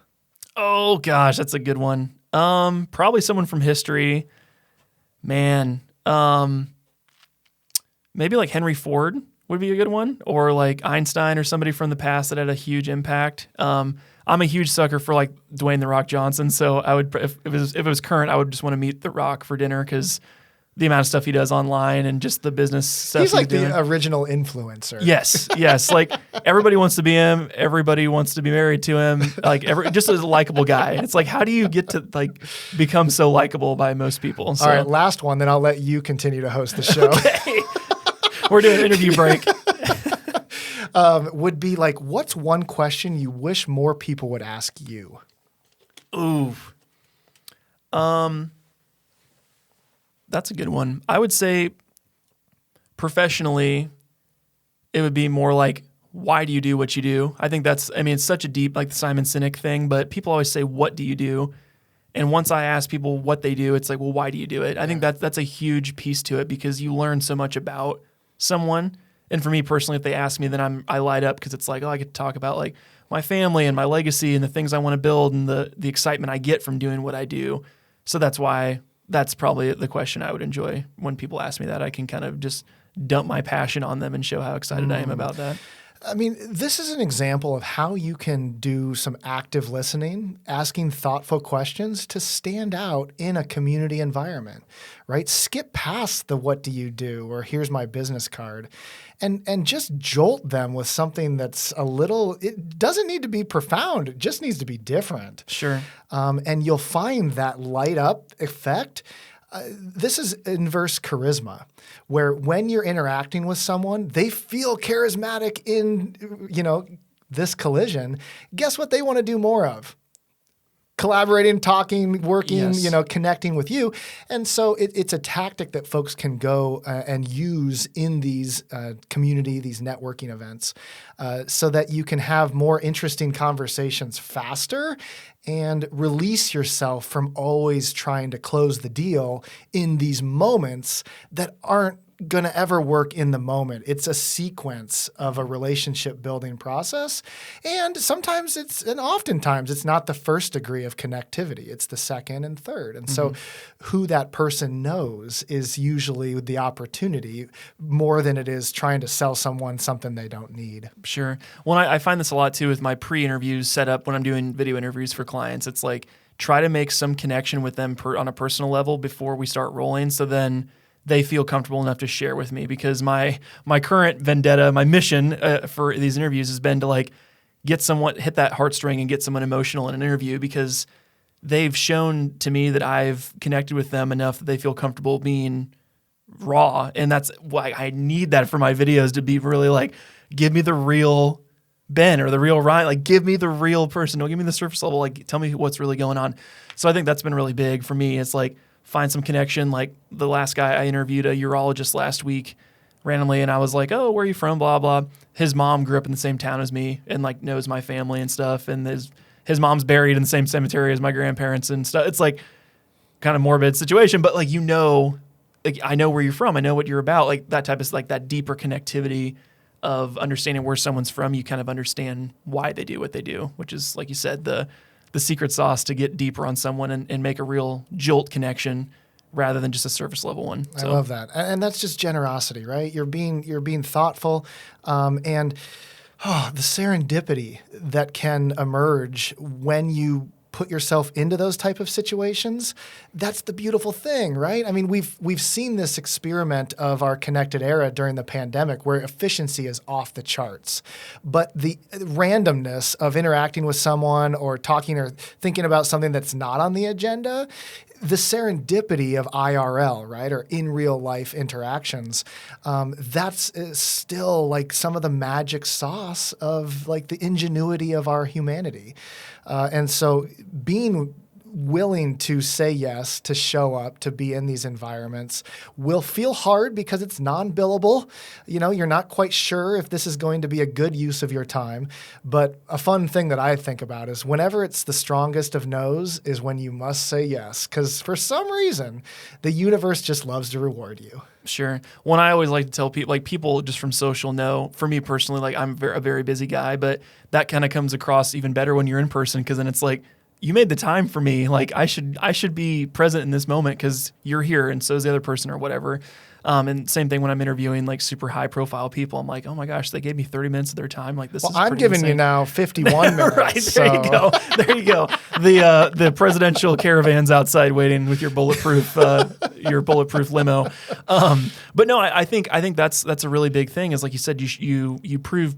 Oh, gosh, that's a good one. Probably someone from history. Man. Maybe like Henry Ford would be a good one, or like Einstein or somebody from the past that had a huge impact. I'm a huge sucker for like Dwayne "The Rock" Johnson, so I would, if it was current, I would just want to meet The Rock for dinner because the amount of stuff he does online and just the business stuff he's like doing. The original influencer. Yes. Like everybody wants to be him. Everybody wants to be married to him. Like just as a likable guy. It's like, how do you get to like become so likable by most people? So, all right, last one, then I'll let you continue to host the show. Okay. We're doing an interview break. Would be like, what's one question you wish more people would ask you? Ooh. That's a good one. I would say professionally, it would be more like, why do you do what you do? I think it's such a deep, like the Simon Sinek thing, but people always say, what do you do? And once I ask people what they do, it's like, well, why do you do it? I think that's a huge piece to it because you learn so much about someone. And for me personally, if they ask me, then I light up because it's like, oh, I get to talk about like my family and my legacy and the things I want to build and the excitement I get from doing what I do. So that's why that's probably the question I would enjoy when people ask me that. I can kind of just dump my passion on them and show how excited I am about that. I mean, this is an example of how you can do some active listening, asking thoughtful questions to stand out in a community environment, right? Skip past the what do you do or here's my business card and just jolt them with something that's it doesn't need to be profound. It just needs to be different. Sure. And you'll find that light up effect. This is inverse charisma, where when you're interacting with someone, they feel charismatic in, this collision. Guess what they want to do more of? Collaborating, talking, working, Yes. Connecting with you. And so it's a tactic that folks can go and use in these community, these networking events, so that you can have more interesting conversations faster and release yourself from always trying to close the deal in these moments that aren't going to ever work in the moment. It's a sequence of a relationship building process. And oftentimes it's not the first degree of connectivity. It's the second and third. And so who that person knows is usually the opportunity more than it is trying to sell someone something they don't need. Sure. Well, I find this a lot too with my pre-interviews set up when I'm doing video interviews for clients. It's like try to make some connection with them on a personal level before we start rolling. So then they feel comfortable enough to share with me because my current vendetta, my mission for these interviews has been to like hit that heartstring and get someone emotional in an interview because they've shown to me that I've connected with them enough that they feel comfortable being raw. And that's why I need that for my videos to be really like, give me the real Ben or the real Ryan, like give me the real person. Don't give me the surface level. Like tell me what's really going on. So I think that's been really big for me. It's like, find some connection. Like the last guy I interviewed, a urologist last week randomly, and I was like, oh, where are you from? Blah, blah. His mom grew up in the same town as me and like knows my family and stuff. And his mom's buried in the same cemetery as my grandparents and stuff. It's like kind of morbid situation, but like, like, I know where you're from. I know what you're about. Like that type of like that deeper connectivity of understanding where someone's from. You kind of understand why they do what they do, which is, like you said, the secret sauce to get deeper on someone and make a real jolt connection rather than just a surface level one. I love that. And that's just generosity, right? You're being thoughtful and the serendipity that can emerge when you put yourself into those type of situations. That's the beautiful thing, right? I mean, we've seen this experiment of our connected era during the pandemic where efficiency is off the charts. But the randomness of interacting with someone or talking or thinking about something that's not on the agenda the serendipity of IRL, right, or in real life interactions, that's still like some of the magic sauce of like the ingenuity of our humanity. And so being willing to say yes, to show up, to be in these environments will feel hard because it's non-billable. You know, you're not quite sure if this is going to be a good use of your time. But a fun thing that I think about is whenever it's the strongest of no's is when you must say yes. Because for some reason, the universe just loves to reward you. Sure. One I always like to tell people, like people just from social know, for me personally, like I'm a very busy guy, but that kind of comes across even better when you're in person because then it's like, you made the time for me. Like I should be present in this moment because you're here and so is the other person or whatever. And same thing when I'm interviewing like super high profile people. I'm like, oh my gosh, they gave me 30 minutes of their time. Like this is I'm pretty giving insane. You now 51 minutes. Right, there so. you go. There you go. The presidential caravan's outside waiting with your bulletproof limo. But no, I think that's a really big thing is like you said, you prove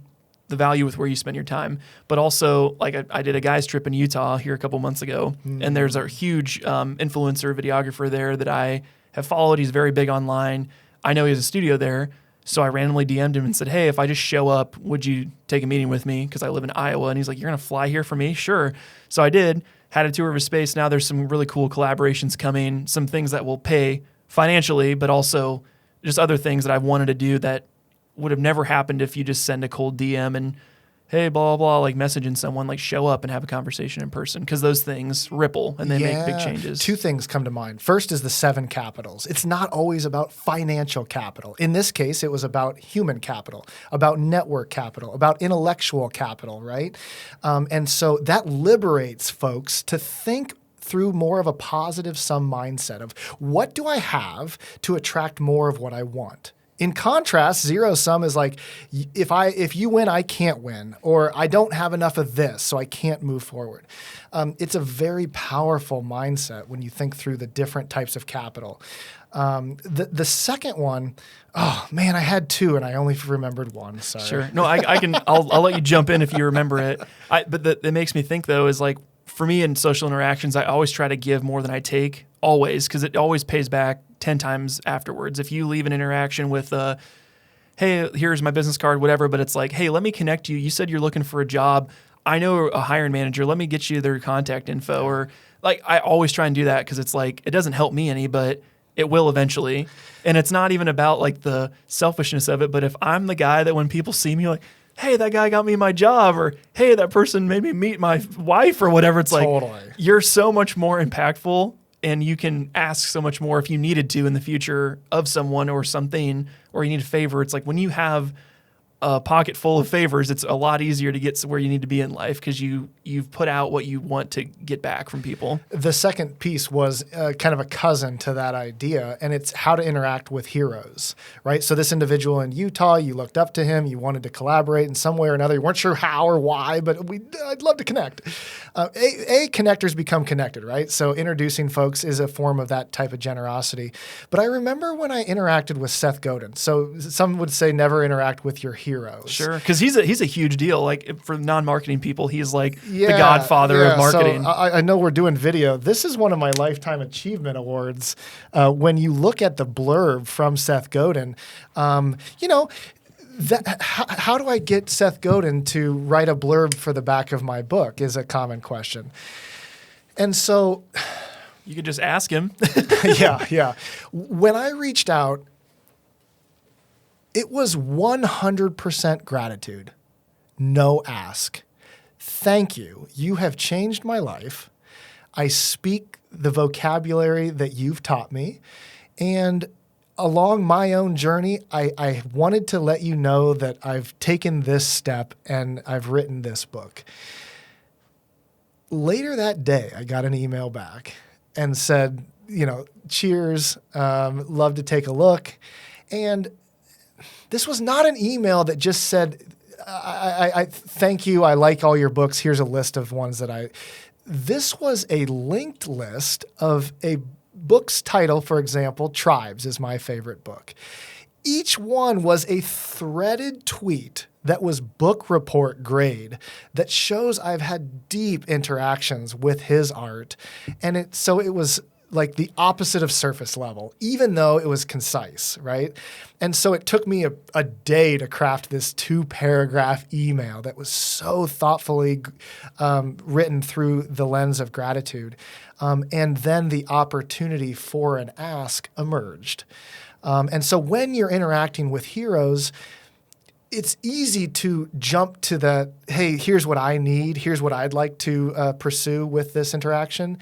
the value with where you spend your time, but also like I did a guy's trip in Utah here a couple months ago, and there's a huge influencer videographer there that I have followed. He's very big online. I know he has a studio there, so I randomly DM'd him and said, hey, if I just show up, would you take a meeting with me? Because I live in Iowa, and he's like, you're gonna fly here for me? Sure. So I did, had a tour of his space. Now there's some really cool collaborations coming, some things that will pay financially, but also just other things that I've wanted to do that would have never happened if you just send a cold DM and, hey, blah, blah, blah, like messaging someone, like show up and have a conversation in person because those things ripple and they make big changes. Two things come to mind. First is the 7 capitals. It's not always about financial capital. In this case, it was about human capital, about network capital, about intellectual capital, right? And so that liberates folks to think through more of a positive sum mindset of what do I have to attract more of what I want? In contrast, zero sum is like, if you win, I can't win, or I don't have enough of this, so I can't move forward. It's a very powerful mindset when you think through the different types of capital. The second one, oh man, I had 2 and I only remembered 1. Sorry. Sure. No, I can. I'll let you jump in if you remember it. But that makes me think though is like for me in social interactions, I always try to give more than I take, always, because it always pays back 10 times afterwards. If you leave an interaction with, hey, here's my business card, whatever, but it's like, hey, let me connect you. You said you're looking for a job. I know a hiring manager. Let me get you their contact info. Or like, I always try and do that because it's like, it doesn't help me any, but it will eventually. And it's not even about like the selfishness of it, but if I'm the guy that when people see me like, hey, that guy got me my job, or hey, that person made me meet my wife or whatever, it's Totally. like, you're so much more impactful. And you can ask so much more if you needed to in the future of someone or something, or you need a favor. It's like when you have a pocket full of favors, it's a lot easier to get to where you need to be in life because you've put out what you want to get back from people. The second piece was kind of a cousin to that idea, and it's how to interact with heroes, right? So this individual in Utah, you looked up to him, you wanted to collaborate in some way or another. You weren't sure how or why, but I'd love to connect. Connectors become connected, right? So introducing folks is a form of that type of generosity. But I remember when I interacted with Seth Godin. So some would say never interact with your heroes. Sure, because he's a huge deal. Like for non-marketing people, he's like the godfather of marketing. So I know we're doing video. This is one of my Lifetime Achievement Awards. When you look at the blurb from Seth Godin, how do I get Seth Godin to write a blurb for the back of my book is a common question. And so you could just ask him. Yeah. When I reached out, it was 100% gratitude, no ask. Thank you. You have changed my life. I speak the vocabulary that you've taught me. And along my own journey, I wanted to let you know that I've taken this step and I've written this book. Later that day, I got an email back and said, cheers, love to take a look. And this was not an email that just said, I thank you, I like all your books, here's a list of ones that this was a linked list of a book's title, for example, Tribes is my favorite book. Each one was a threaded tweet that was book report grade that shows I've had deep interactions with his art. And so it was like the opposite of surface level, even though it was concise, right? And so it took me a day to craft this 2-paragraph email that was so thoughtfully written through the lens of gratitude. And then the opportunity for an ask emerged. And so when you're interacting with heroes, it's easy to jump to the, hey, here's what I need, here's what I'd like to pursue with this interaction.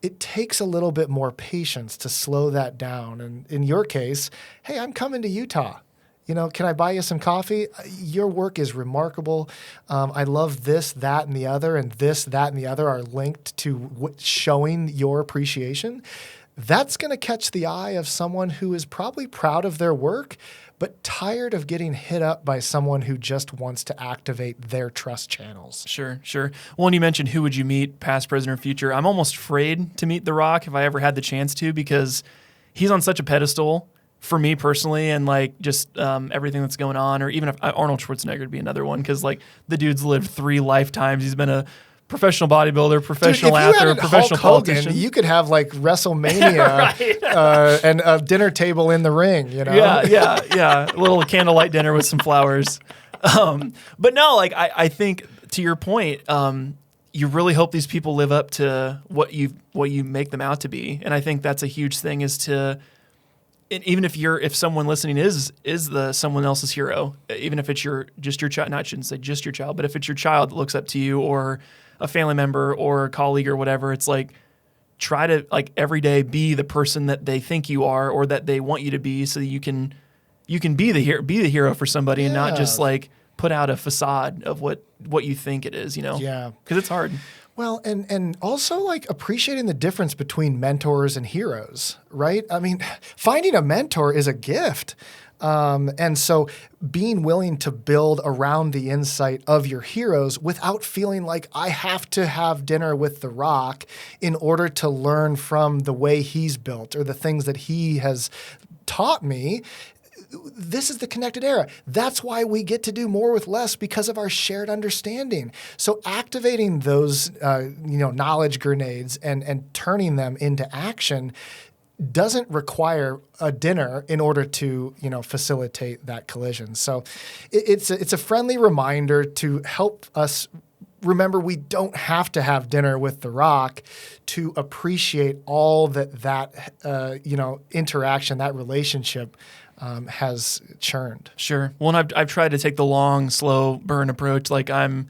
It takes a little bit more patience to slow that down. And in your case, hey, I'm coming to Utah. Can I buy you some coffee? Your work is remarkable. I love this, that, and the other, and this, that, and the other are linked to showing your appreciation. That's going to catch the eye of someone who is probably proud of their work, but tired of getting hit up by someone who just wants to activate their trust channels. Sure. Well, and you mentioned who would you meet, past, present, or future. I'm almost afraid to meet The Rock if I ever had the chance to, because he's on such a pedestal for me personally, and like just everything that's going on. Or even if Arnold Schwarzenegger would be another one, because like the dude's lived 3 lifetimes. He's been a professional bodybuilder, professional athlete, professional politician. You could have like WrestleMania right. And a dinner table in the ring, Yeah. A little candlelight dinner with some flowers. But no, like I think to your point, you really hope these people live up to what you make them out to be. And I think that's a huge thing, is to, even if someone listening is someone else's hero, even if it's just your child, not, I shouldn't say just your child, but if it's your child that looks up to you, or a family member or a colleague or whatever, it's like, try to like every day be the person that they think you are, or that they want you to be, so that you can be the hero for somebody, and not just like put out a facade of what you think it is, Yeah. Because it's hard. Well, and also like appreciating the difference between mentors and heroes, right? I mean, finding a mentor is a gift. And so being willing to build around the insight of your heroes without feeling like I have to have dinner with The Rock in order to learn from the way he's built or the things that he has taught me. This is the connected era. That's why we get to do more with less, because of our shared understanding. So activating those, knowledge grenades and turning them into action doesn't require a dinner in order to, facilitate that collision. So it's a friendly reminder to help us remember we don't have to have dinner with The Rock to appreciate all that interaction, that relationship has churned. Sure. Well, and I've tried to take the long, slow burn approach. Like I'm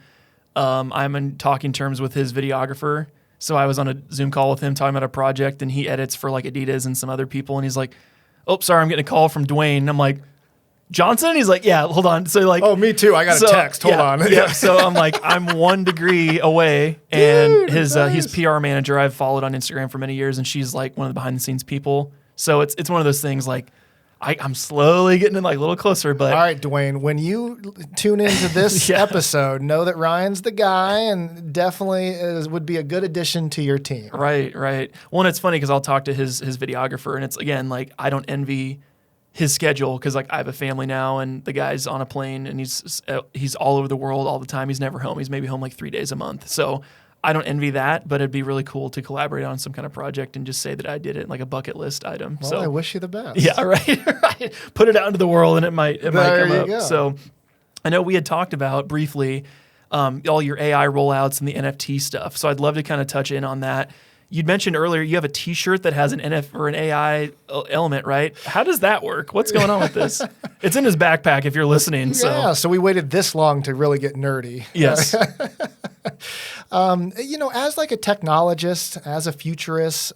in talking terms with his videographer. So I was on a Zoom call with him talking about a project, and he edits for like Adidas and some other people. And he's like, "Oh, sorry, I'm getting a call from Dwayne." And I'm like, "Johnson?" And he's like, "Yeah, hold on." So like, "Oh, me too. I got a text. Hold on." Yeah. So I'm like, I'm 1 degree away, and his PR manager I've followed on Instagram for many years, and she's like one of the behind the scenes people. So it's one of those things like, I'm slowly getting like a little closer, but... All right, Dwayne, when you tune into this episode, know that Ryan's the guy, and definitely would be a good addition to your team. Right. Well, and it's funny because I'll talk to his videographer, and it's, again, like, I don't envy his schedule, because like I have a family now, and the guy's on a plane, and he's all over the world all the time. He's never home. He's maybe home like 3 days a month. So I don't envy that, but it'd be really cool to collaborate on some kind of project and just say that I did it, like a bucket list item. Well, so I wish you the best. Yeah, right. Put it out into the world, and it might come up. Go. So I know we had talked about briefly all your AI rollouts and the NFT stuff. So I'd love to kind of touch in on that. You'd mentioned earlier you have a T-shirt that has an AI element, right? How does that work? What's going on with this? It's in his backpack if you're listening. Yeah, so we waited this long to really get nerdy. Yes. As like a technologist, as a futurist,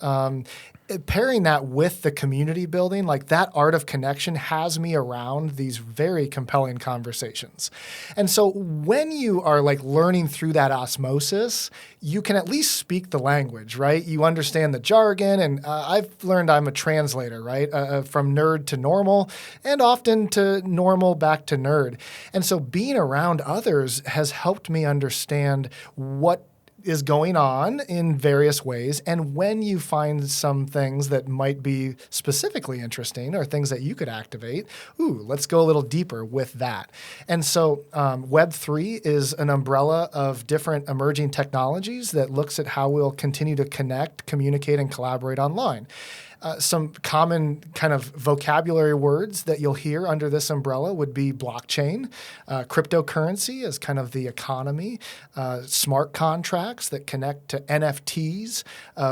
pairing that with the community building, like that art of connection has me around these very compelling conversations. And so when you are like learning through that osmosis, you can at least speak the language, right? You understand the jargon, and I've learned I'm a translator, right? From nerd to normal, and often to normal back to nerd. And so being around others has helped me understand what is going on in various ways. And when you find some things that might be specifically interesting or things that you could activate, let's go a little deeper with that. And so Web3 is an umbrella of different emerging technologies that looks at how we'll continue to connect, communicate, and collaborate online. Some common kind of vocabulary words that you'll hear under this umbrella would be blockchain, cryptocurrency as kind of the economy, smart contracts that connect to NFTs,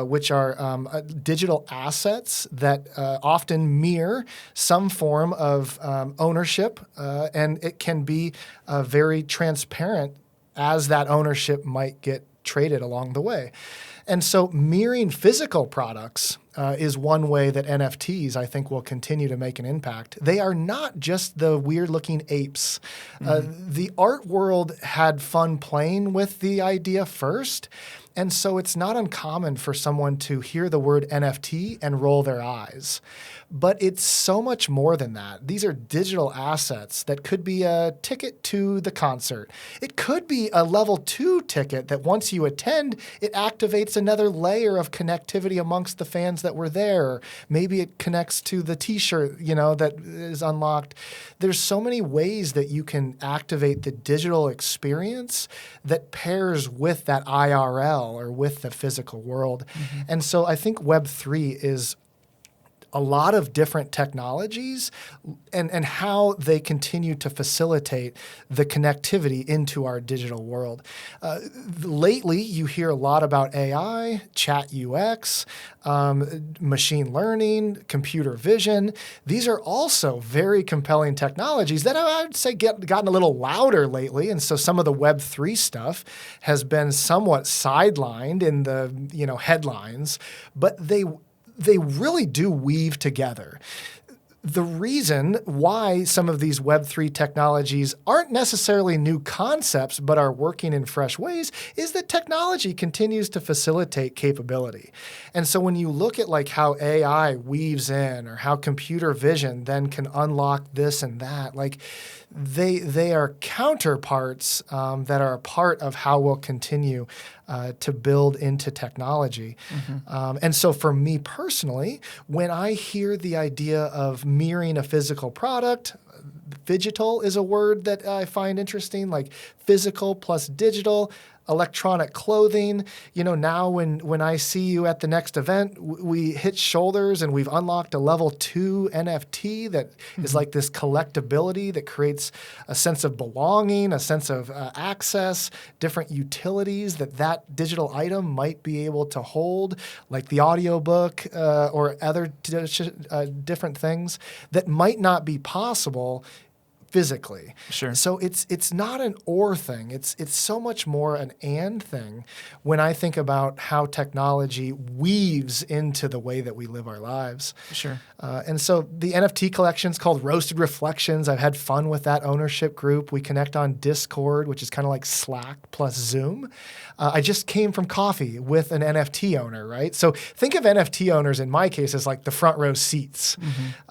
which are digital assets that often mirror some form of ownership, and it can be very transparent as that ownership might get traded along the way. And so mirroring physical products is one way that NFTs, I think, will continue to make an impact. They are not just the weird-looking apes. The art world had fun playing with the idea first, and so it's not uncommon for someone to hear the word NFT and roll their eyes. But it's so much more than that. These are digital assets that could be a ticket to the concert. It could be a level 2 ticket that once you attend, it activates another layer of connectivity amongst the fans that were there. Maybe it connects to the t-shirt, that is unlocked. There's so many ways that you can activate the digital experience that pairs with that IRL or with the physical world. And so I think Web3 is a lot of different technologies and how they continue to facilitate the connectivity into our digital world. Lately, you hear a lot about AI, chat UX, machine learning, computer vision. These are also very compelling technologies that I'd say gotten a little louder lately. And so some of the Web3 stuff has been somewhat sidelined in the headlines, but they really do weave together. The reason why some of these Web3 technologies aren't necessarily new concepts but are working in fresh ways is that technology continues to facilitate capability. And so when you look at like how AI weaves in or how computer vision then can unlock this and that, like they are counterparts that are a part of how we'll continue to build into technology. And so for me personally, when I hear the idea of mirroring a physical product, phygital is a word that I find interesting, like physical plus digital, electronic clothing. Now when I see you at the next event, we hit shoulders and we've unlocked a level 2 NFT that is like this collectability that creates a sense of belonging, a sense of access, different utilities that digital item might be able to hold, like the audiobook or other different things that might not be possible physically. Sure. So it's not an or thing. It's so much more an and thing when I think about how technology weaves into the way that we live our lives. Sure. And so the NFT collection is called Roasted Reflections. I've had fun with that ownership group. We connect on Discord, which is kind of like Slack plus Zoom. I just came from coffee with an NFT owner, right? So think of NFT owners in my case as like the front row seats.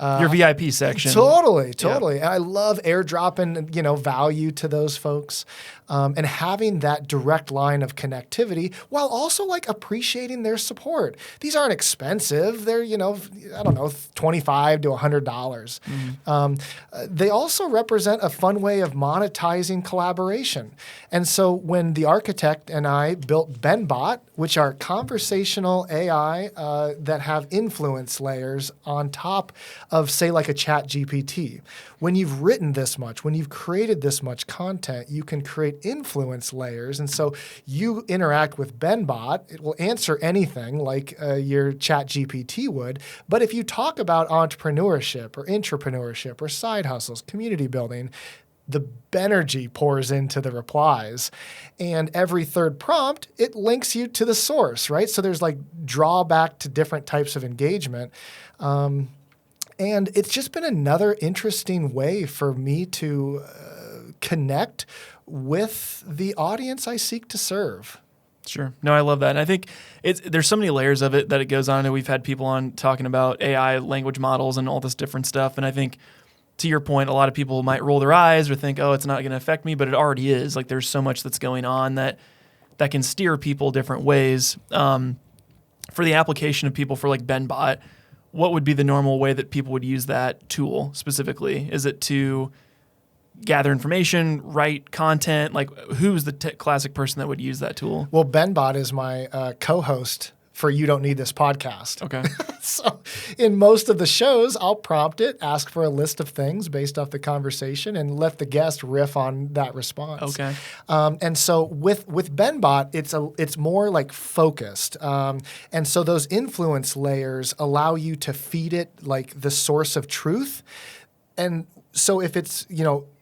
Your VIP section. Totally. Yeah. And I love airdropping, value to those folks. And having that direct line of connectivity while also like appreciating their support. These aren't expensive. They're, $25 to $100. They also represent a fun way of monetizing collaboration. And so when the architect and I built BenBot, which are conversational AI that have influence layers on top of, say, like a chat GPT. When you've written this much, when you've created this much content, you can create influence layers. And so you interact with BenBot, it will answer anything like your chat GPT would. But if you talk about entrepreneurship or intrapreneurship or side hustles, community building, the Benergy pours into the replies. And every third prompt, it links you to the source, right? So there's like drawback to different types of engagement. And it's just been another interesting way for me to connect with the audience I seek to serve. Sure. No, I love that. And I think there's so many layers of it that it goes on. And we've had people on talking about AI language models and all this different stuff. And I think to your point, a lot of people might roll their eyes or think, oh, it's not going to affect me, but it already is. Like there's so much that's going on that that can steer people different ways. For the application of people for like BenBot, what would be the normal way that people would use that tool specifically? Is it to gather information, write content? Like, who's the classic person that would use that tool? Well, BenBot is my co-host for You Don't Need This podcast. Okay. So in most of the shows, I'll prompt it, ask for a list of things based off the conversation, and let the guest riff on that response. Okay. And so with BenBot, it's more like focused. And so those influence layers allow you to feed it like the source of truth. And so if it's,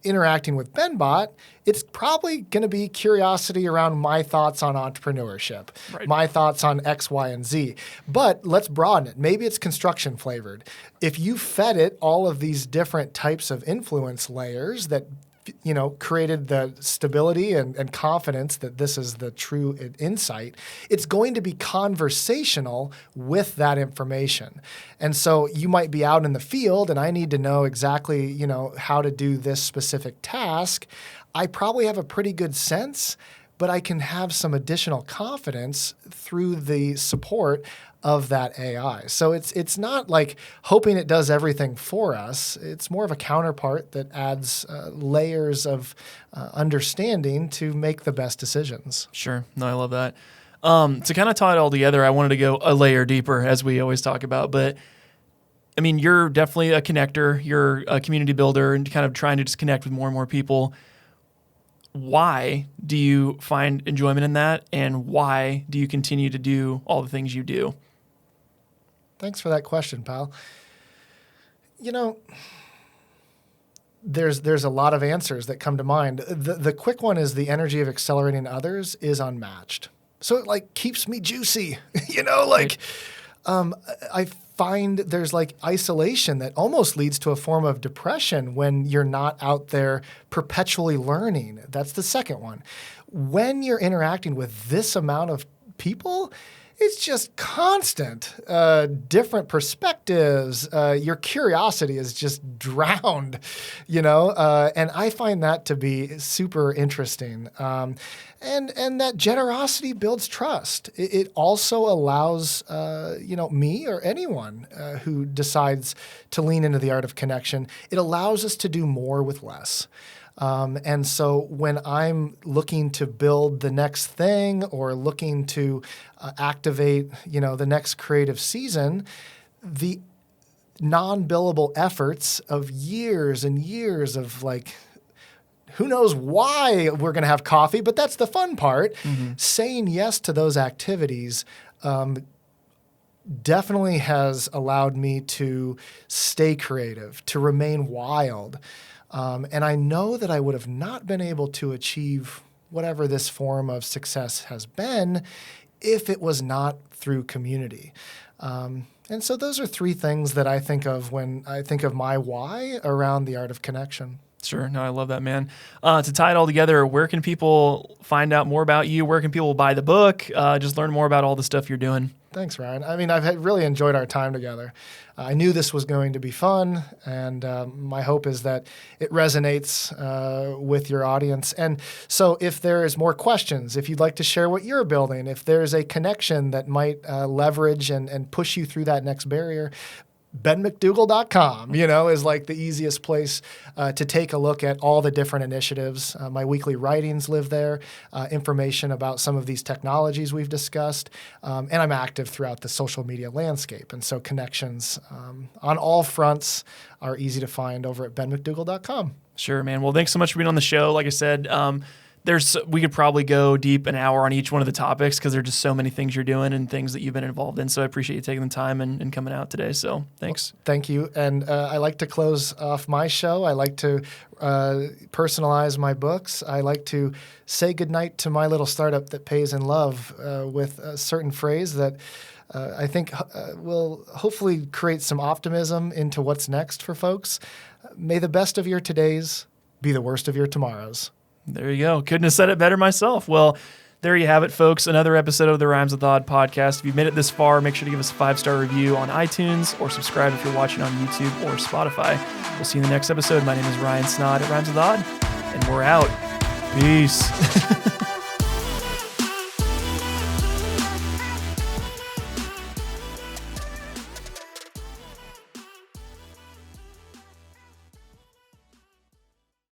interacting with BenBot, it's probably going to be curiosity around my thoughts on entrepreneurship, right, my thoughts on X, Y, and Z. But let's broaden it. Maybe it's construction flavored. If you fed it all of these different types of influence layers that created the stability and confidence that this is the true insight, it's going to be conversational with that information. And so you might be out in the field and I need to know exactly, how to do this specific task. I probably have a pretty good sense, but I can have some additional confidence through the support of that AI. So it's not like hoping it does everything for us. It's more of a counterpart that adds layers of understanding to make the best decisions. Sure. No, I love that. To kind of tie it all together, I wanted to go a layer deeper, as we always talk about. But I mean, you're definitely a connector. You're a community builder and kind of trying to just connect with more and more people. Why do you find enjoyment in that? And why do you continue to do all the things you do? Thanks for that question, pal. There's a lot of answers that come to mind. The quick one is the energy of accelerating others is unmatched. So it like keeps me juicy, Right. I find there's like isolation that almost leads to a form of depression when you're not out there perpetually learning. That's the second one. When you're interacting with this amount of people, it's just constant, different perspectives. Your curiosity is just drowned, and I find that to be super interesting. And that generosity builds trust. It also allows, me or anyone who decides to lean into the art of connection, it allows us to do more with less. And so when I'm looking to build the next thing or looking to activate, the next creative season, the non-billable efforts of years and years of like, who knows why we're going to have coffee, but that's the fun part. Mm-hmm. Saying yes to those activities definitely has allowed me to stay creative, to remain wild. And I know that I would have not been able to achieve whatever this form of success has been if it was not through community. And so those are three things that I think of when I think of my why around the art of connection. Sure. No, I love that, man. To tie it all together, where can people find out more about you? Where can people buy the book? Just learn more about all the stuff you're doing. Thanks, Ryan. I mean, I've really enjoyed our time together. I knew this was going to be fun, and my hope is that it resonates with your audience. And so if there is more questions, if you'd like to share what you're building, if there's a connection that might leverage and push you through that next barrier, benmcdougal.com, is like the easiest place to take a look at all the different initiatives. My weekly writings live there, information about some of these technologies we've discussed, and I'm active throughout the social media landscape. And so connections on all fronts are easy to find over at benmcdougal.com. Sure, man. Well, thanks so much for being on the show. Like I said, we could probably go deep an hour on each one of the topics because there are just so many things you're doing and things that you've been involved in. So I appreciate you taking the time and coming out today. So thanks. Well, thank you. And I like to close off my show. I like to personalize my books. I like to say goodnight to my little startup that pays in love with a certain phrase that I think will hopefully create some optimism into what's next for folks. May the best of your todays be the worst of your tomorrows. There you go. Couldn't have said it better myself. Well, there you have it, folks. Another episode of the Rhymes with Odd podcast. If you've made it this far, make sure to give us a 5-star review on iTunes or subscribe if you're watching on YouTube or Spotify. We'll see you in the next episode. My name is Ryan Snaadt at Rhymes with Odd, and we're out. Peace.